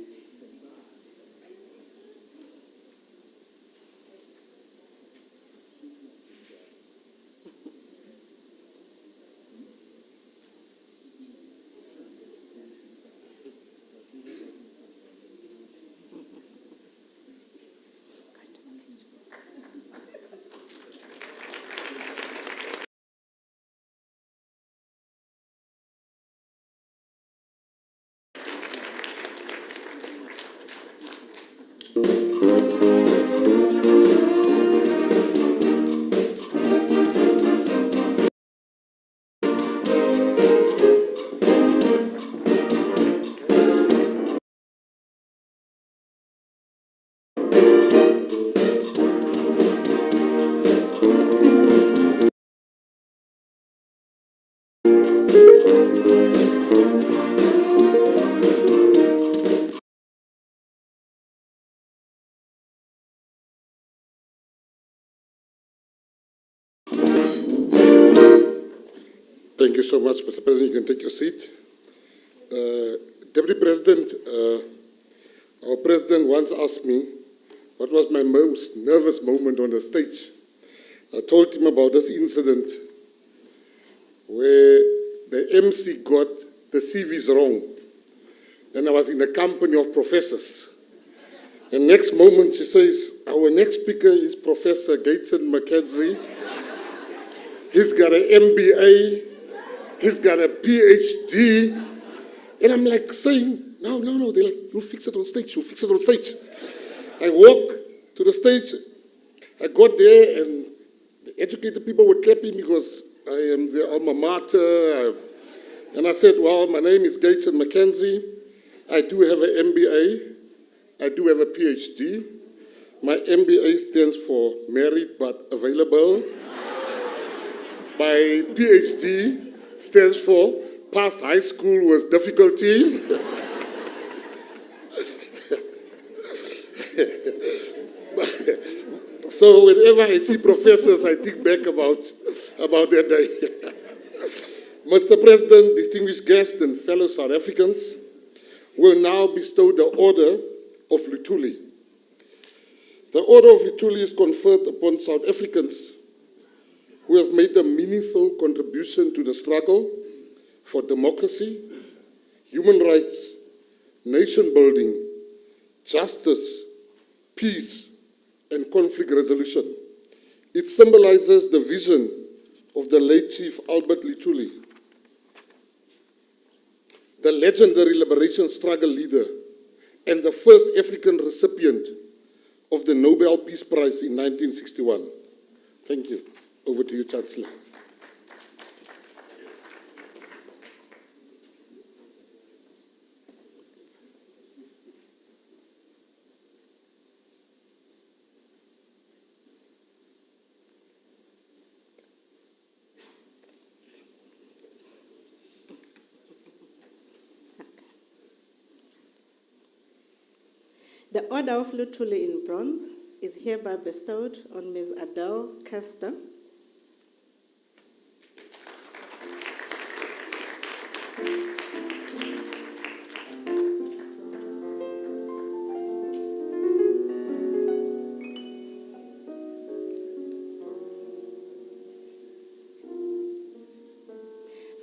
Thank you so much, Mr. President. You can take your seat. Deputy President, our President once asked me what was my most nervous moment on the stage. I told him about this incident where the MC got the CVs wrong, and I was in a company of professors. And next moment she says, our next speaker is Professor Gaten Mackenzie. He's got an MBA, he's got a PhD. And I'm like saying, no. They're like, you'll fix it on stage, I walk to the stage, I got there and the educated people were clapping because I am their alma mater. And I said, well, my name is Gaten Mackenzie. I do have an MBA. I do have a PhD. My MBA stands for married but available. My PhD stands for passed high school with difficulty. So whenever I see professors, I think back about their day. Mr. President, distinguished guests and fellow South Africans, will now bestow the Order of Luthuli. The Order of Luthuli is conferred upon South Africans who have made a meaningful contribution to the struggle for democracy, human rights, nation building, justice, peace, and conflict resolution. It symbolizes the vision of the late Chief Albert Luthuli, the legendary liberation struggle leader and the first African recipient of the Nobel Peace Prize in 1961. Thank you. Over to you, Chancellor. The Order of Luthuli in bronze is hereby bestowed on Ms. Adele Kester.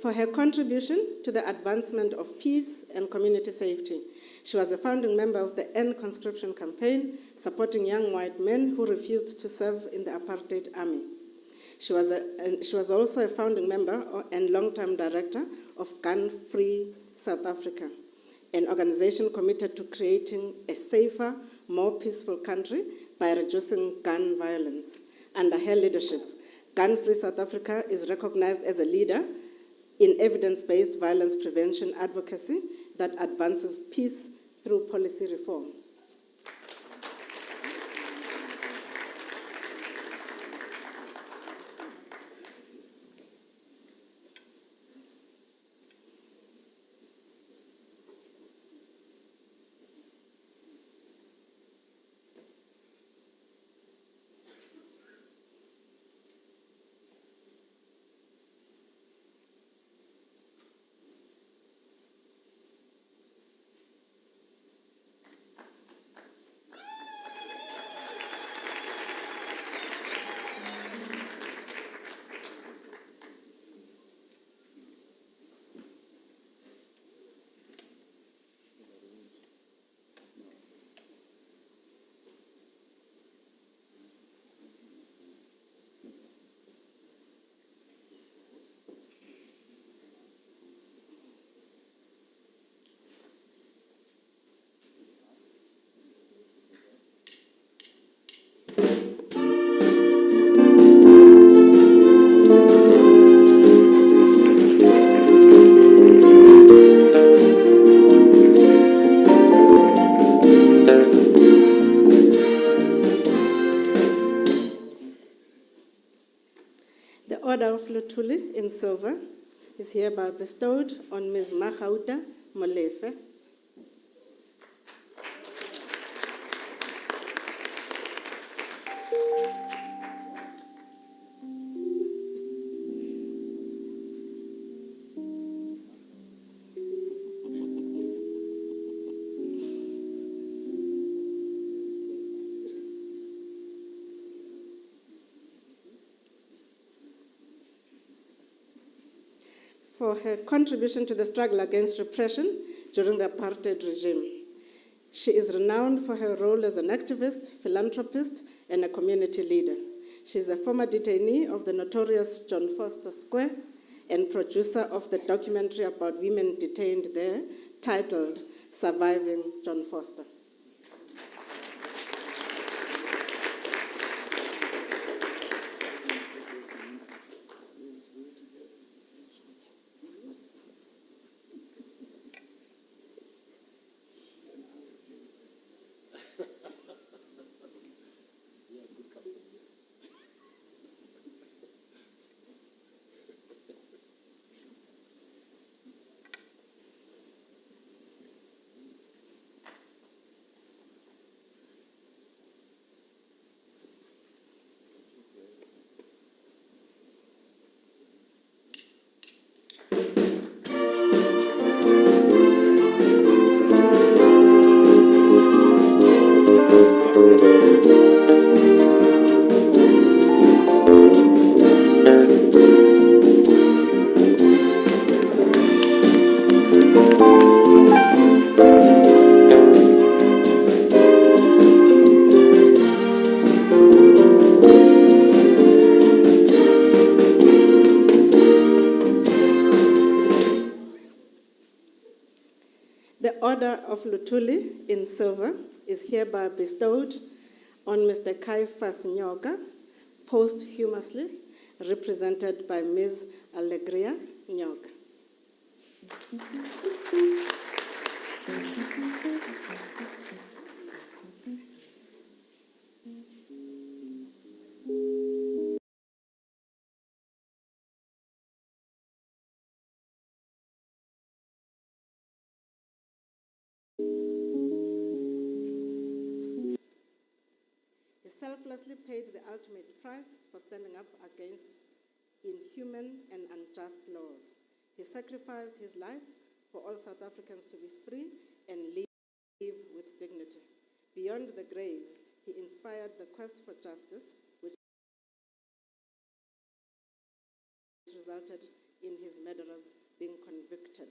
For her contribution to the advancement of peace and community safety. She was a founding member of the End Conscription Campaign, supporting young white men who refused to serve in the apartheid army. She was also a founding member and long-term director of Gun Free South Africa, an organization committed to creating a safer, more peaceful country by reducing gun violence. Under her leadership, Gun Free South Africa is recognized as a leader in evidence-based violence prevention advocacy that advances peace through policy reforms. The Order of Luthuli in silver is hereby bestowed on Ms. Magauta Molefe. For her contribution to the struggle against repression during the apartheid regime. She is renowned for her role as an activist, philanthropist, and a community leader. She is a former detainee of the notorious John Foster Square and producer of the documentary about women detained there, titled Surviving John Foster. The Order of Luthuli in silver is hereby bestowed on Mr. Caiphas Nyoga, posthumously represented by Ms. Alegria Nyoga. selflessly paid the ultimate price for standing up against inhuman and unjust laws. He sacrificed his life for all South Africans to be free and live with dignity. Beyond the grave, he inspired the quest for justice, which resulted in his murderers being convicted.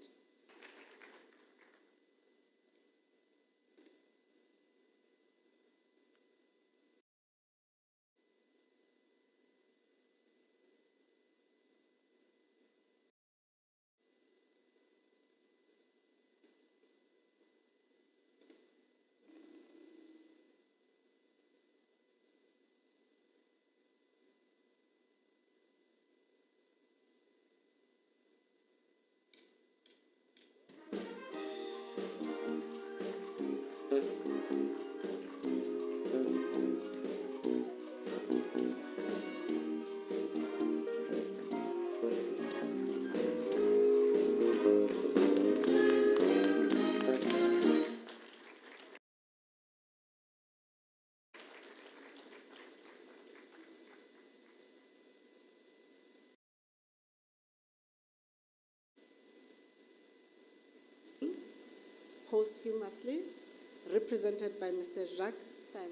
Posthumously, represented by Mr. Jacques Simon.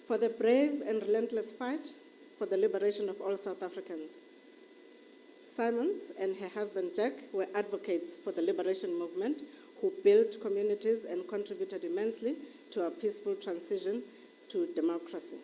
For the brave and relentless fight for the liberation of all South Africans. Simons and her husband Jack were advocates for the liberation movement who built communities and contributed immensely to a peaceful transition to democracy.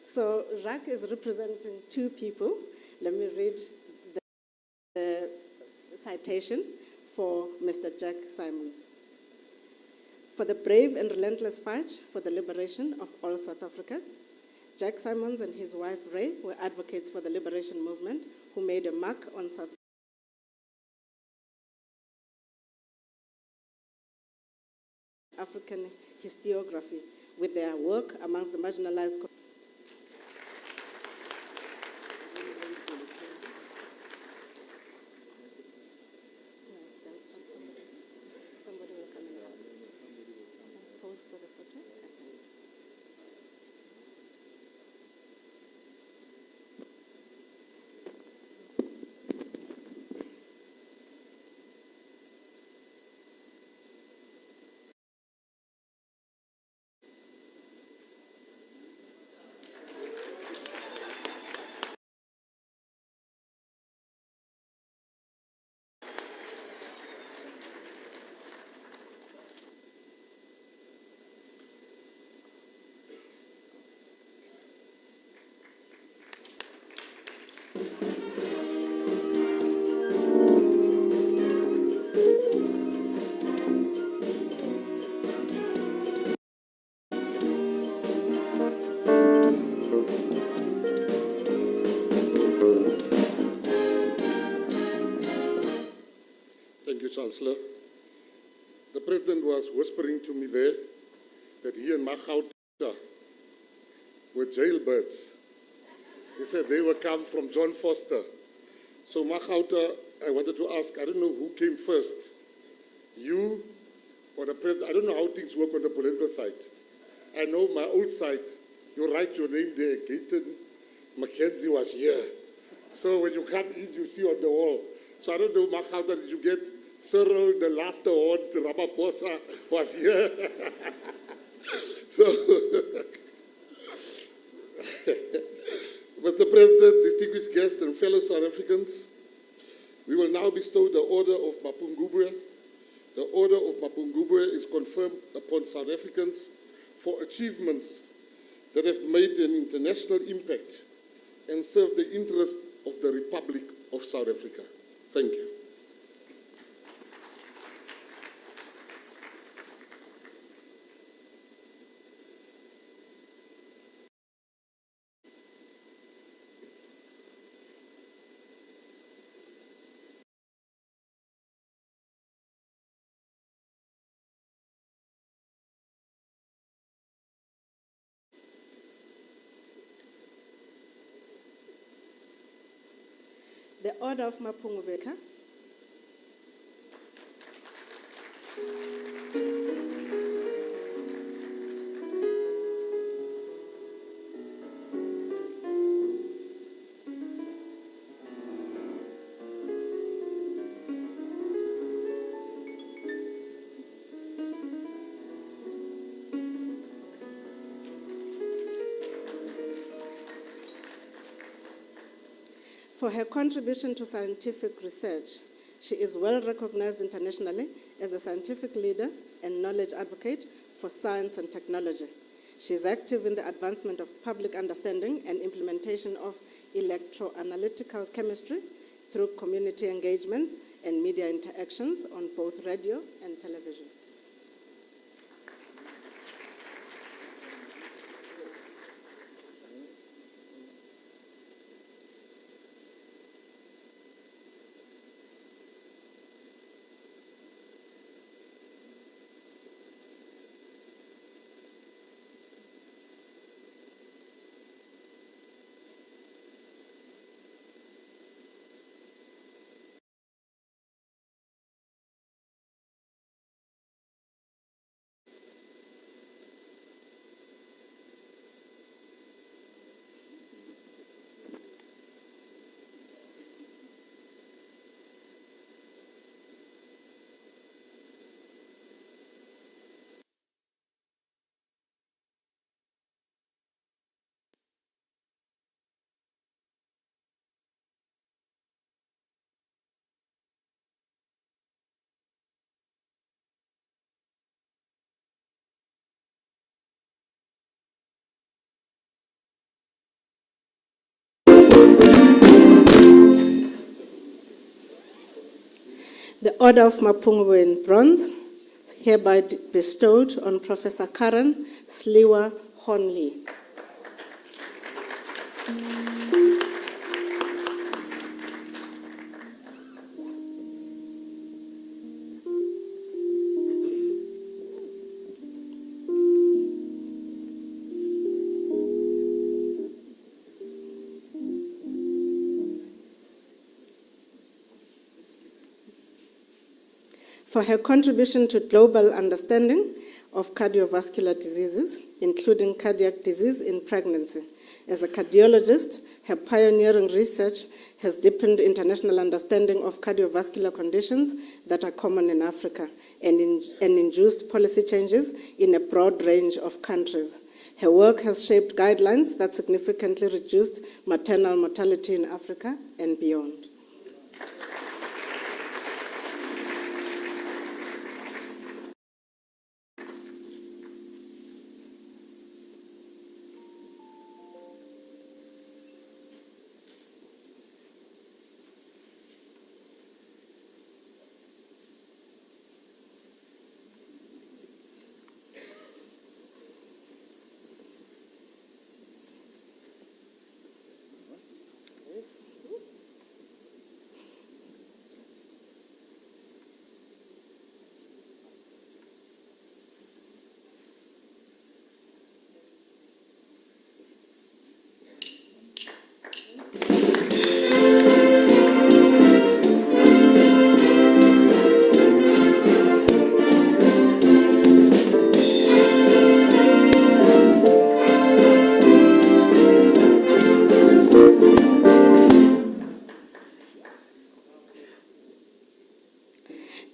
So Jacques is representing two people. Let me read the citation for Mr. Jack Simons. For the brave and relentless fight for the liberation of all South Africans, Jack Simons and his wife Ray were advocates for the liberation movement who made a mark on South African historiography with their work amongst the marginalized communities. Somebody will come and pose for the photo. Thank you, Chancellor. The President was whispering to me there that he and Magauta were jailbirds. He said they were come from John Foster. So Magauta, I wanted to ask, I don't know who came first, you or the President. I don't know how things work on the political side. I know my old side, you write your name there, Gayton Mackenzie was here. So when you come in, you see on the wall. So I don't know, Magauta, did you get Cyril, the last award, Ramaphosa was here. So, Mr. President, distinguished guests and fellow South Africans, we will now bestow the Order of Mapungubwe The Order of Mapungubwe is conferred upon South Africans for achievements that have made an international impact and served the interests of the Republic of South Africa. Thank you. The Order of Mapungubwe. For her contribution to scientific research, she is well recognized internationally as a scientific leader and knowledge advocate for science and technology. She is active in the advancement of public understanding and implementation of electroanalytical chemistry through community engagements and media interactions on both radio and television. The Order of Mapungubwe in Bronze is hereby bestowed on Professor Karen Sliwa Honley. For her contribution to global understanding of cardiovascular diseases, including cardiac disease in pregnancy. As a cardiologist, her pioneering research has deepened international understanding of cardiovascular conditions that are common in Africa and induced policy changes in a broad range of countries. Her work has shaped guidelines that significantly reduced maternal mortality in Africa and beyond.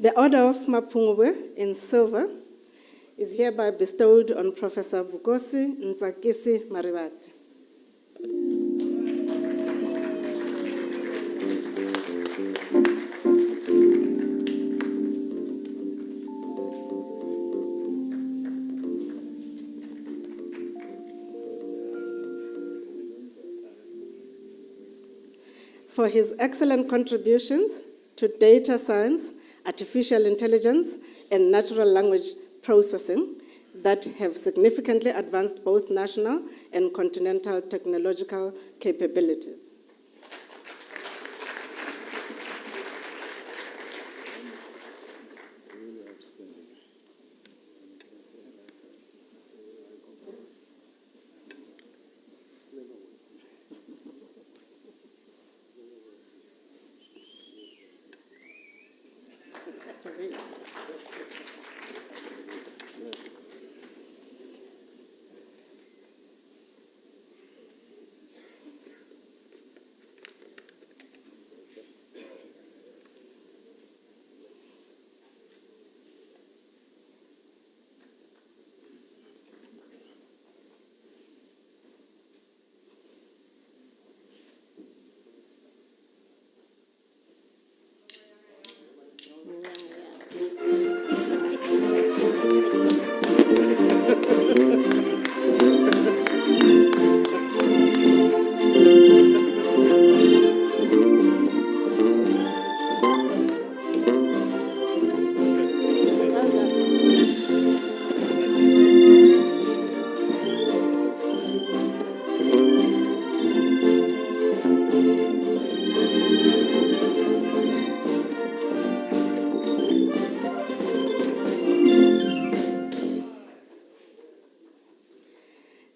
The Order of Mapungubwe in silver is hereby bestowed on Professor Bukosi Nzakisi Marivate. for his excellent contributions to data science, artificial intelligence, and natural language processing that have significantly advanced both national and continental technological capabilities.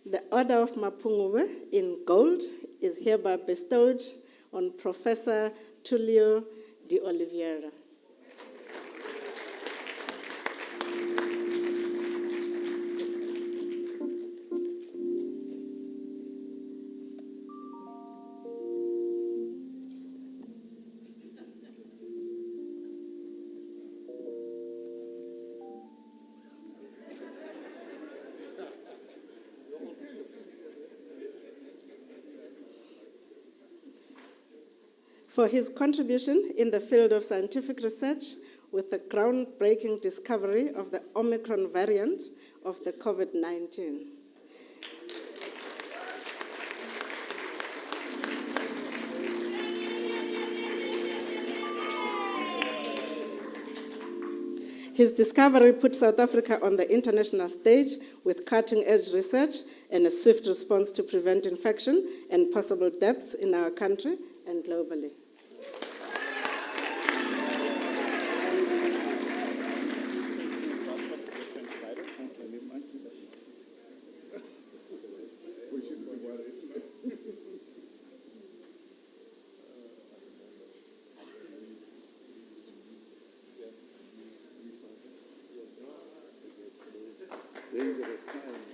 The Order of Mapungubwe in gold is hereby bestowed on Professor Tulio de Oliveira. For his contribution in the field of scientific research with the groundbreaking discovery of the Omicron variant of the COVID-19. His discovery put South Africa on the international stage with cutting-edge research and a swift response to prevent infection and possible deaths in our country and globally. Dangerous times.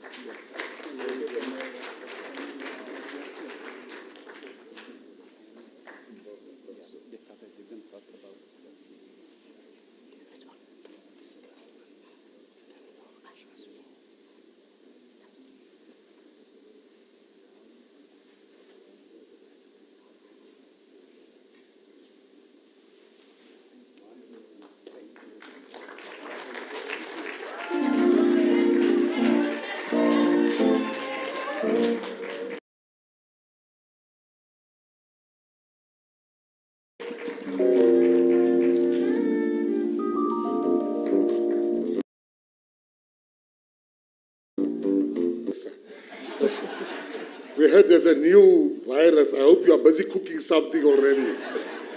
We heard there's a new virus. I hope you are busy cooking something already.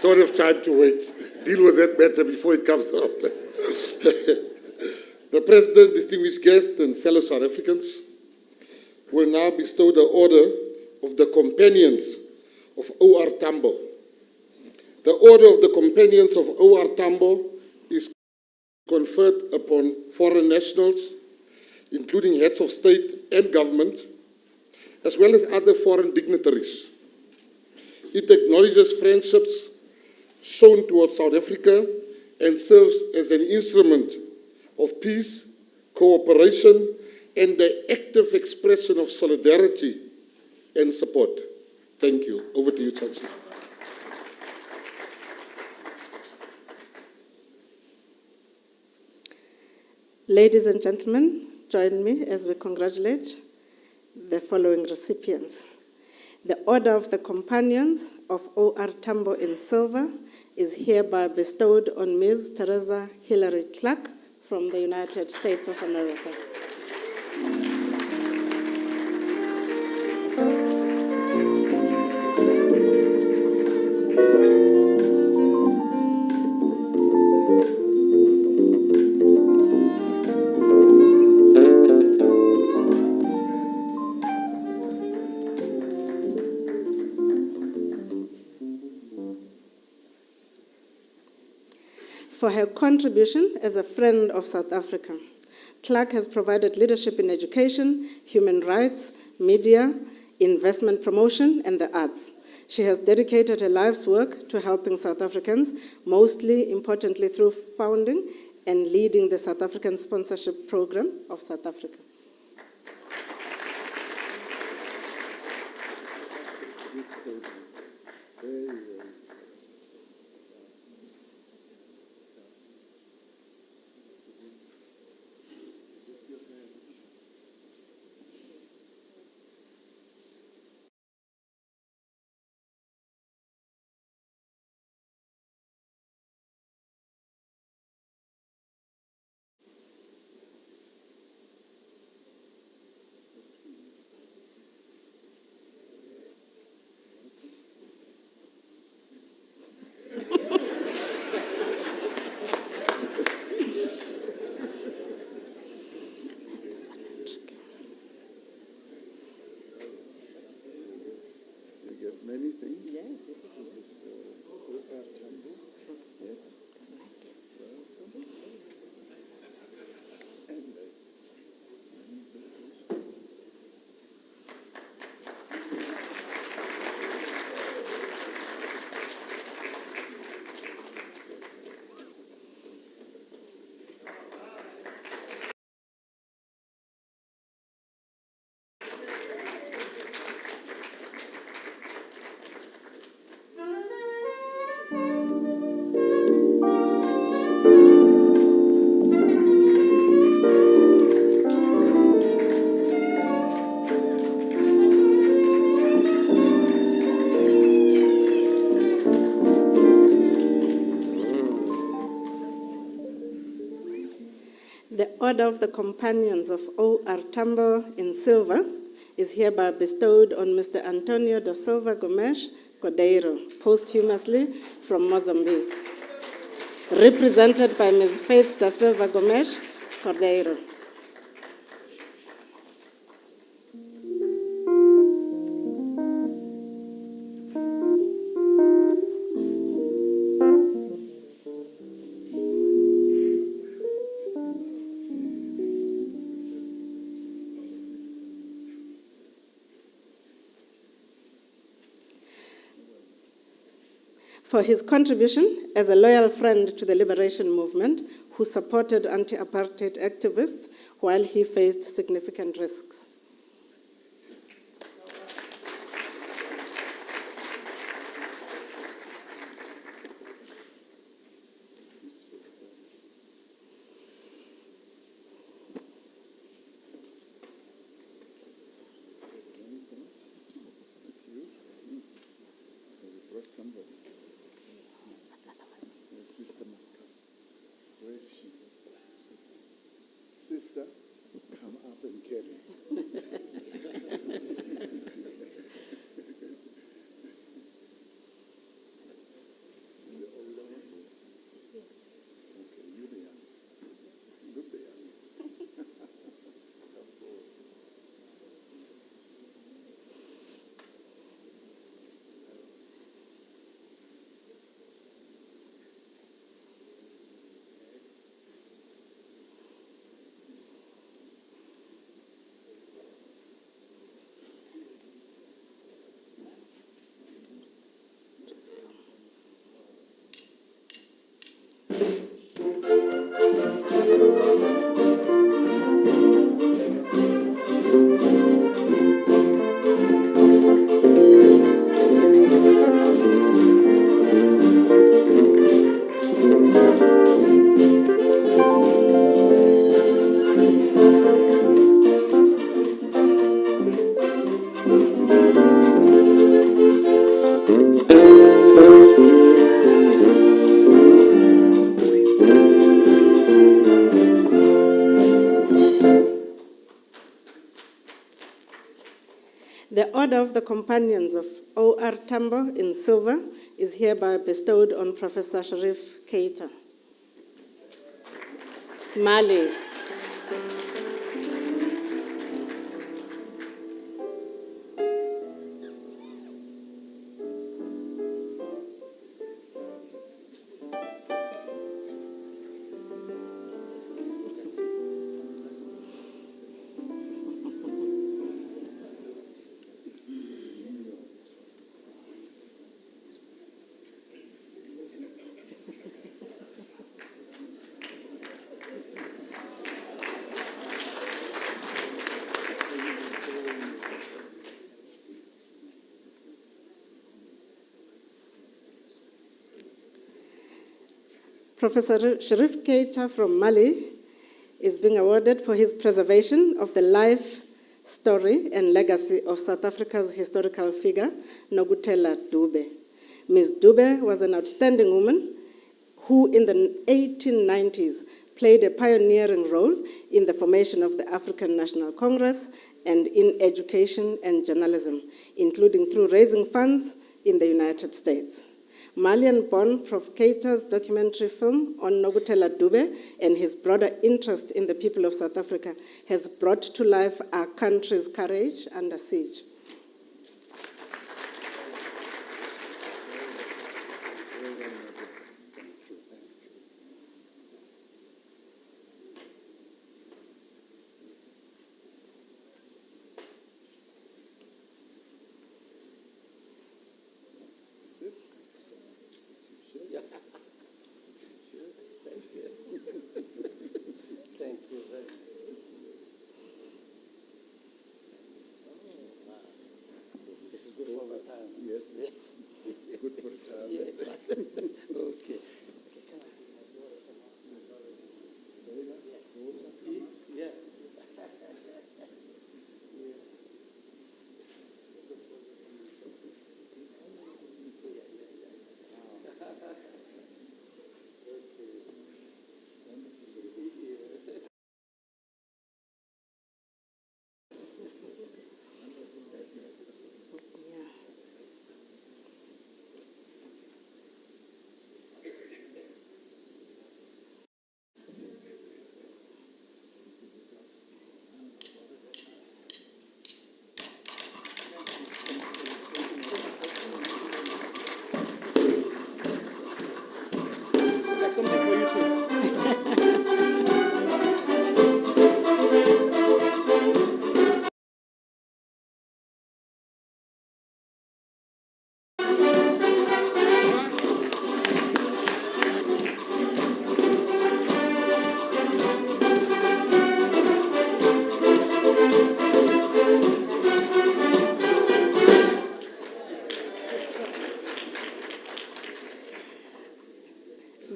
Don't have time to wait. Deal with that matter before it comes out. The President, distinguished guests, and fellow South Africans will now bestow the Order of the Companions of O.R. Tambo. The Order of the Companions of O.R. Tambo is conferred upon foreign nationals, including heads of state and government, as well as other foreign dignitaries. It acknowledges friendships shown towards South Africa and serves as an instrument of peace, cooperation, and the active expression of solidarity and support. Thank you. Over to you, Chancellor. Ladies and gentlemen, join me as we congratulate the following recipients. The Order of the Companions of O.R. Tambo in silver is hereby bestowed on Ms. Teresa Hilary Clark from the United States of America. For her contribution as a friend of South Africa, Clark has provided leadership in education, human rights, media, investment promotion, and the arts. She has dedicated her life's work to helping South Africans, mostly importantly through founding and leading the South African Sponsorship Program of South Africa. Many things. Yeah, this is O.R. Tambo. Yes. And this. The Order of the Companions of O.R. Tambo in silver is hereby bestowed on Mr. Antonio da Silva Gomes Cordeiro, posthumously from Mozambique, represented by Ms. Faith da Silva Gomes Cordeiro. For his contribution as a loyal friend to the liberation movement who supported anti-apartheid activists while he faced significant risks. Somebody. Your sister must come. Where is she? Sister, come up and carry. The older one? Yes. Okay, you're the youngest. You look the youngest. Come forward. Order of the Companions of O.R. Tambo in silver is hereby bestowed on Professor Sharif Keita. Mali. Professor Sharif Keita from Mali is being awarded for his preservation of the life, story, and legacy of South Africa's historical figure, Nogutela Dube. Ms. Dube was an outstanding woman who, in the 1890s, played a pioneering role in the formation of the African National Congress and in education and journalism, including through raising funds in the United States. Malian-born Prof. Keita's documentary film on Nogutela Dube and his broader interest in the people of South Africa has brought to life our country's courage under siege. Good for retirement. Okay. Yes. There's something for you too.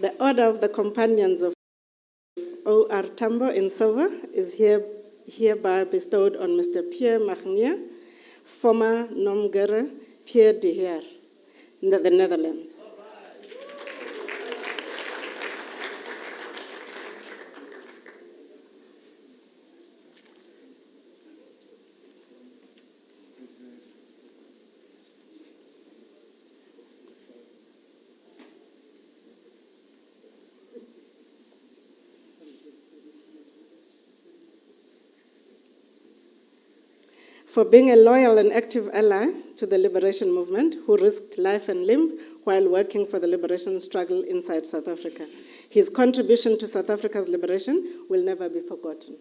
The Order of the Companions of O.R. Tambo in silver is hereby bestowed on Mr. Pierre Magnier, former Nomgere Pierre de Heer, the Netherlands. For being a loyal and active ally to the liberation movement who risked life and limb while working for the liberation struggle inside South Africa. His contribution to South Africa's liberation will never be forgotten.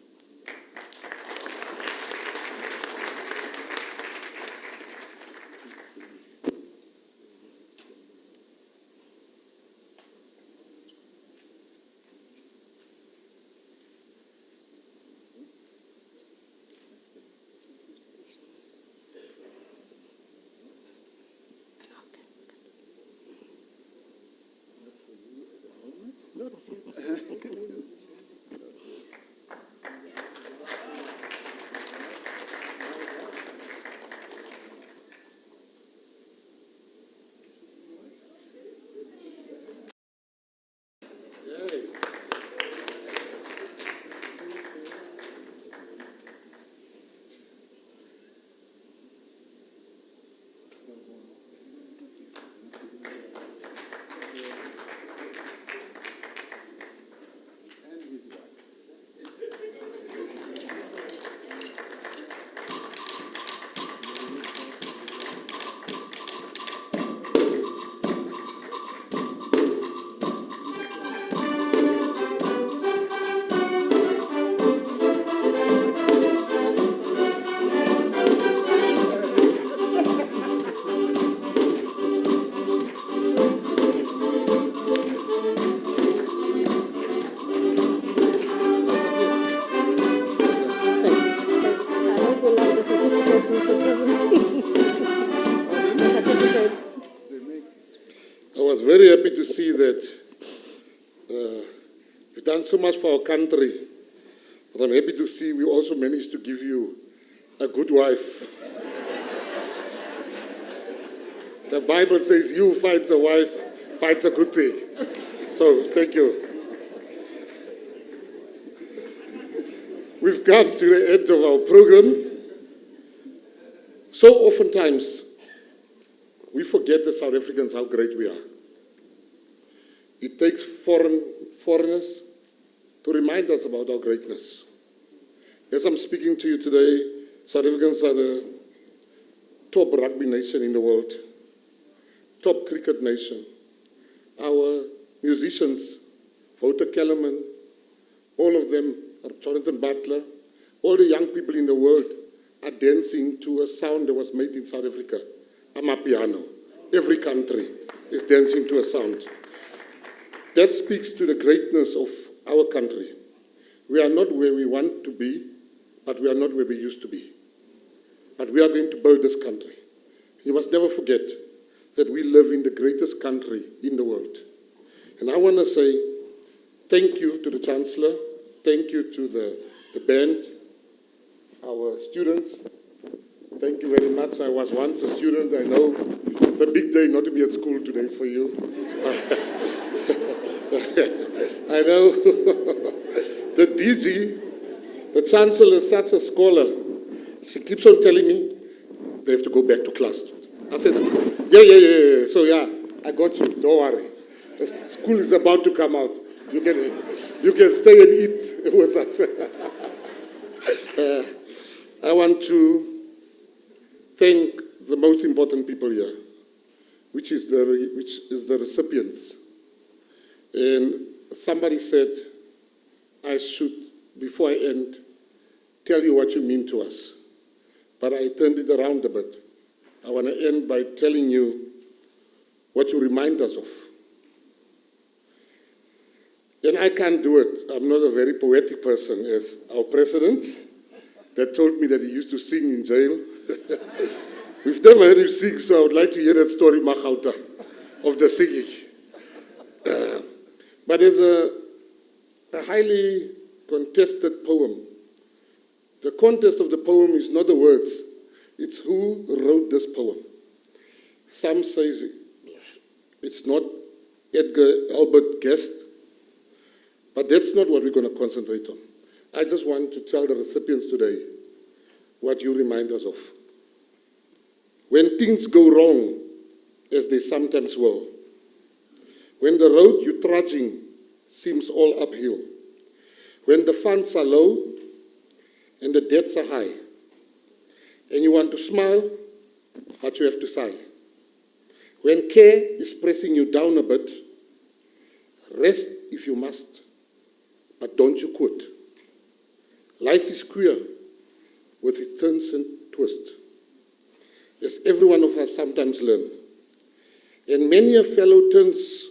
You've done so much for our country, but I'm happy to see we also managed to give you a good wife. The Bible says, "You who finds a wife finds a good thing." So, thank you. We've come to the end of our program. So oftentimes, we forget as South Africans how great we are. It takes foreigners to remind us about our greatness. As I'm speaking to you today, South Africans are the top rugby nation in the world, top cricket nation. Our musicians, Wouter Kellerman, all of them, Jonathan Butler, all the young people in the world are dancing to a sound that was made in South Africa, Amapiano. Every country is dancing to a sound. That speaks to the greatness of our country. We are not where we want to be, but we are not where we used to be. But we are going to build this country. You must never forget that we live in the greatest country in the world. And I want to say thank you to the Chancellor, thank you to the band, our students. Thank you very much. I was once a student. I know it's a big day not to be at school today for you. I know the DG, the Chancellor is such a scholar. She keeps on telling me they have to go back to class. I said, yeah. So yeah, I got you. Don't worry. The school is about to come out. You can stay and eat with us. I want to thank the most important people here, which is the recipients. And somebody said, I should, before I end, tell you what you mean to us. But I turned it around a bit. I want to end by telling you what you remind us of. And I can't do it. I'm not a very poetic person, as our president that told me that he used to sing in jail. We've never heard him sing, so I would like to hear that story, Magauta, of the singing. But there's a highly contested poem. The contest of the poem is not the words, it's who wrote this poem. Some say it's not Edgar Albert Guest, but that's not what we're going to concentrate on. I just want to tell the recipients today what you remind us of. When things go wrong, as they sometimes will, when the road you're trudging seems all uphill, when the funds are low and the debts are high, and you want to smile, but you have to sigh. When care is pressing you down a bit, rest if you must, but don't you quit. Life is queer with its turns and twists, as every one of us sometimes learn. And many a fellow turns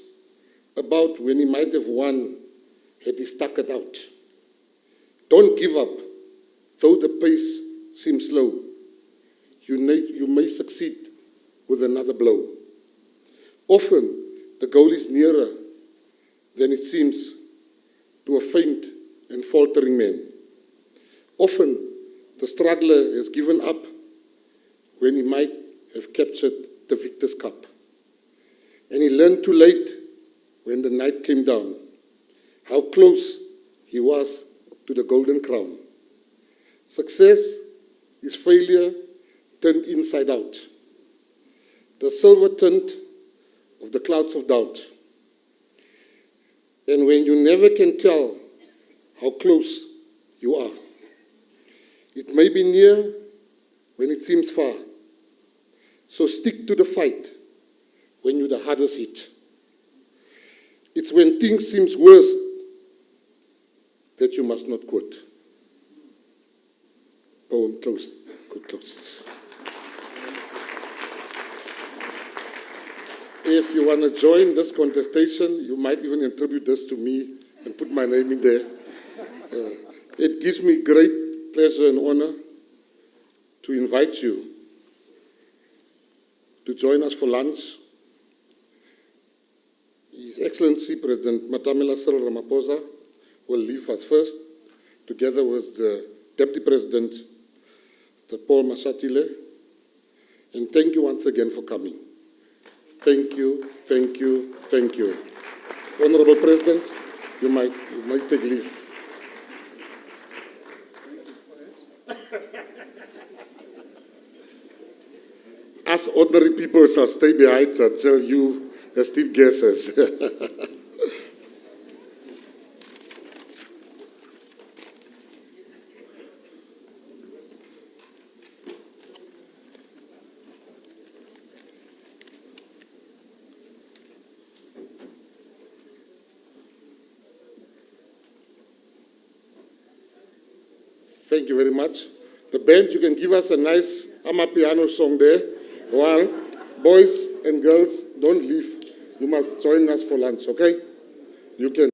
about when he might have won had he stuck it out. Don't give up, though the pace seems slow. You may succeed with another blow. Often, the goal is nearer than it seems to a faint and faltering man. Often, the struggler has given up when he might have captured the victor's cup. And he learned too late when the night came down how close he was to the golden crown. Success is failure turned inside out, the silver tint of the clouds of doubt. And when you never can tell how close you are, it may be near when it seems far. So stick to the fight when you're the hardest hit. It's when things seem worst that you must not quit. Poem closed. Good close. If you want to join this contestation, you might even attribute this to me and put my name in there. It gives me great pleasure and honor to invite you to join us for lunch. His Excellency President Matamela Cyril Ramaphosa will leave us first, together with the Deputy President, Mr. Paul Mashatile. And thank you once again for coming. Thank you, thank you, thank you. Honorable President, you might take leave. Us ordinary people shall stay behind until you esteemed guests. Thank you very much. The band, you can give us a nice Amapiano song there. While boys and girls, don't leave. You must join us for lunch, okay? You can.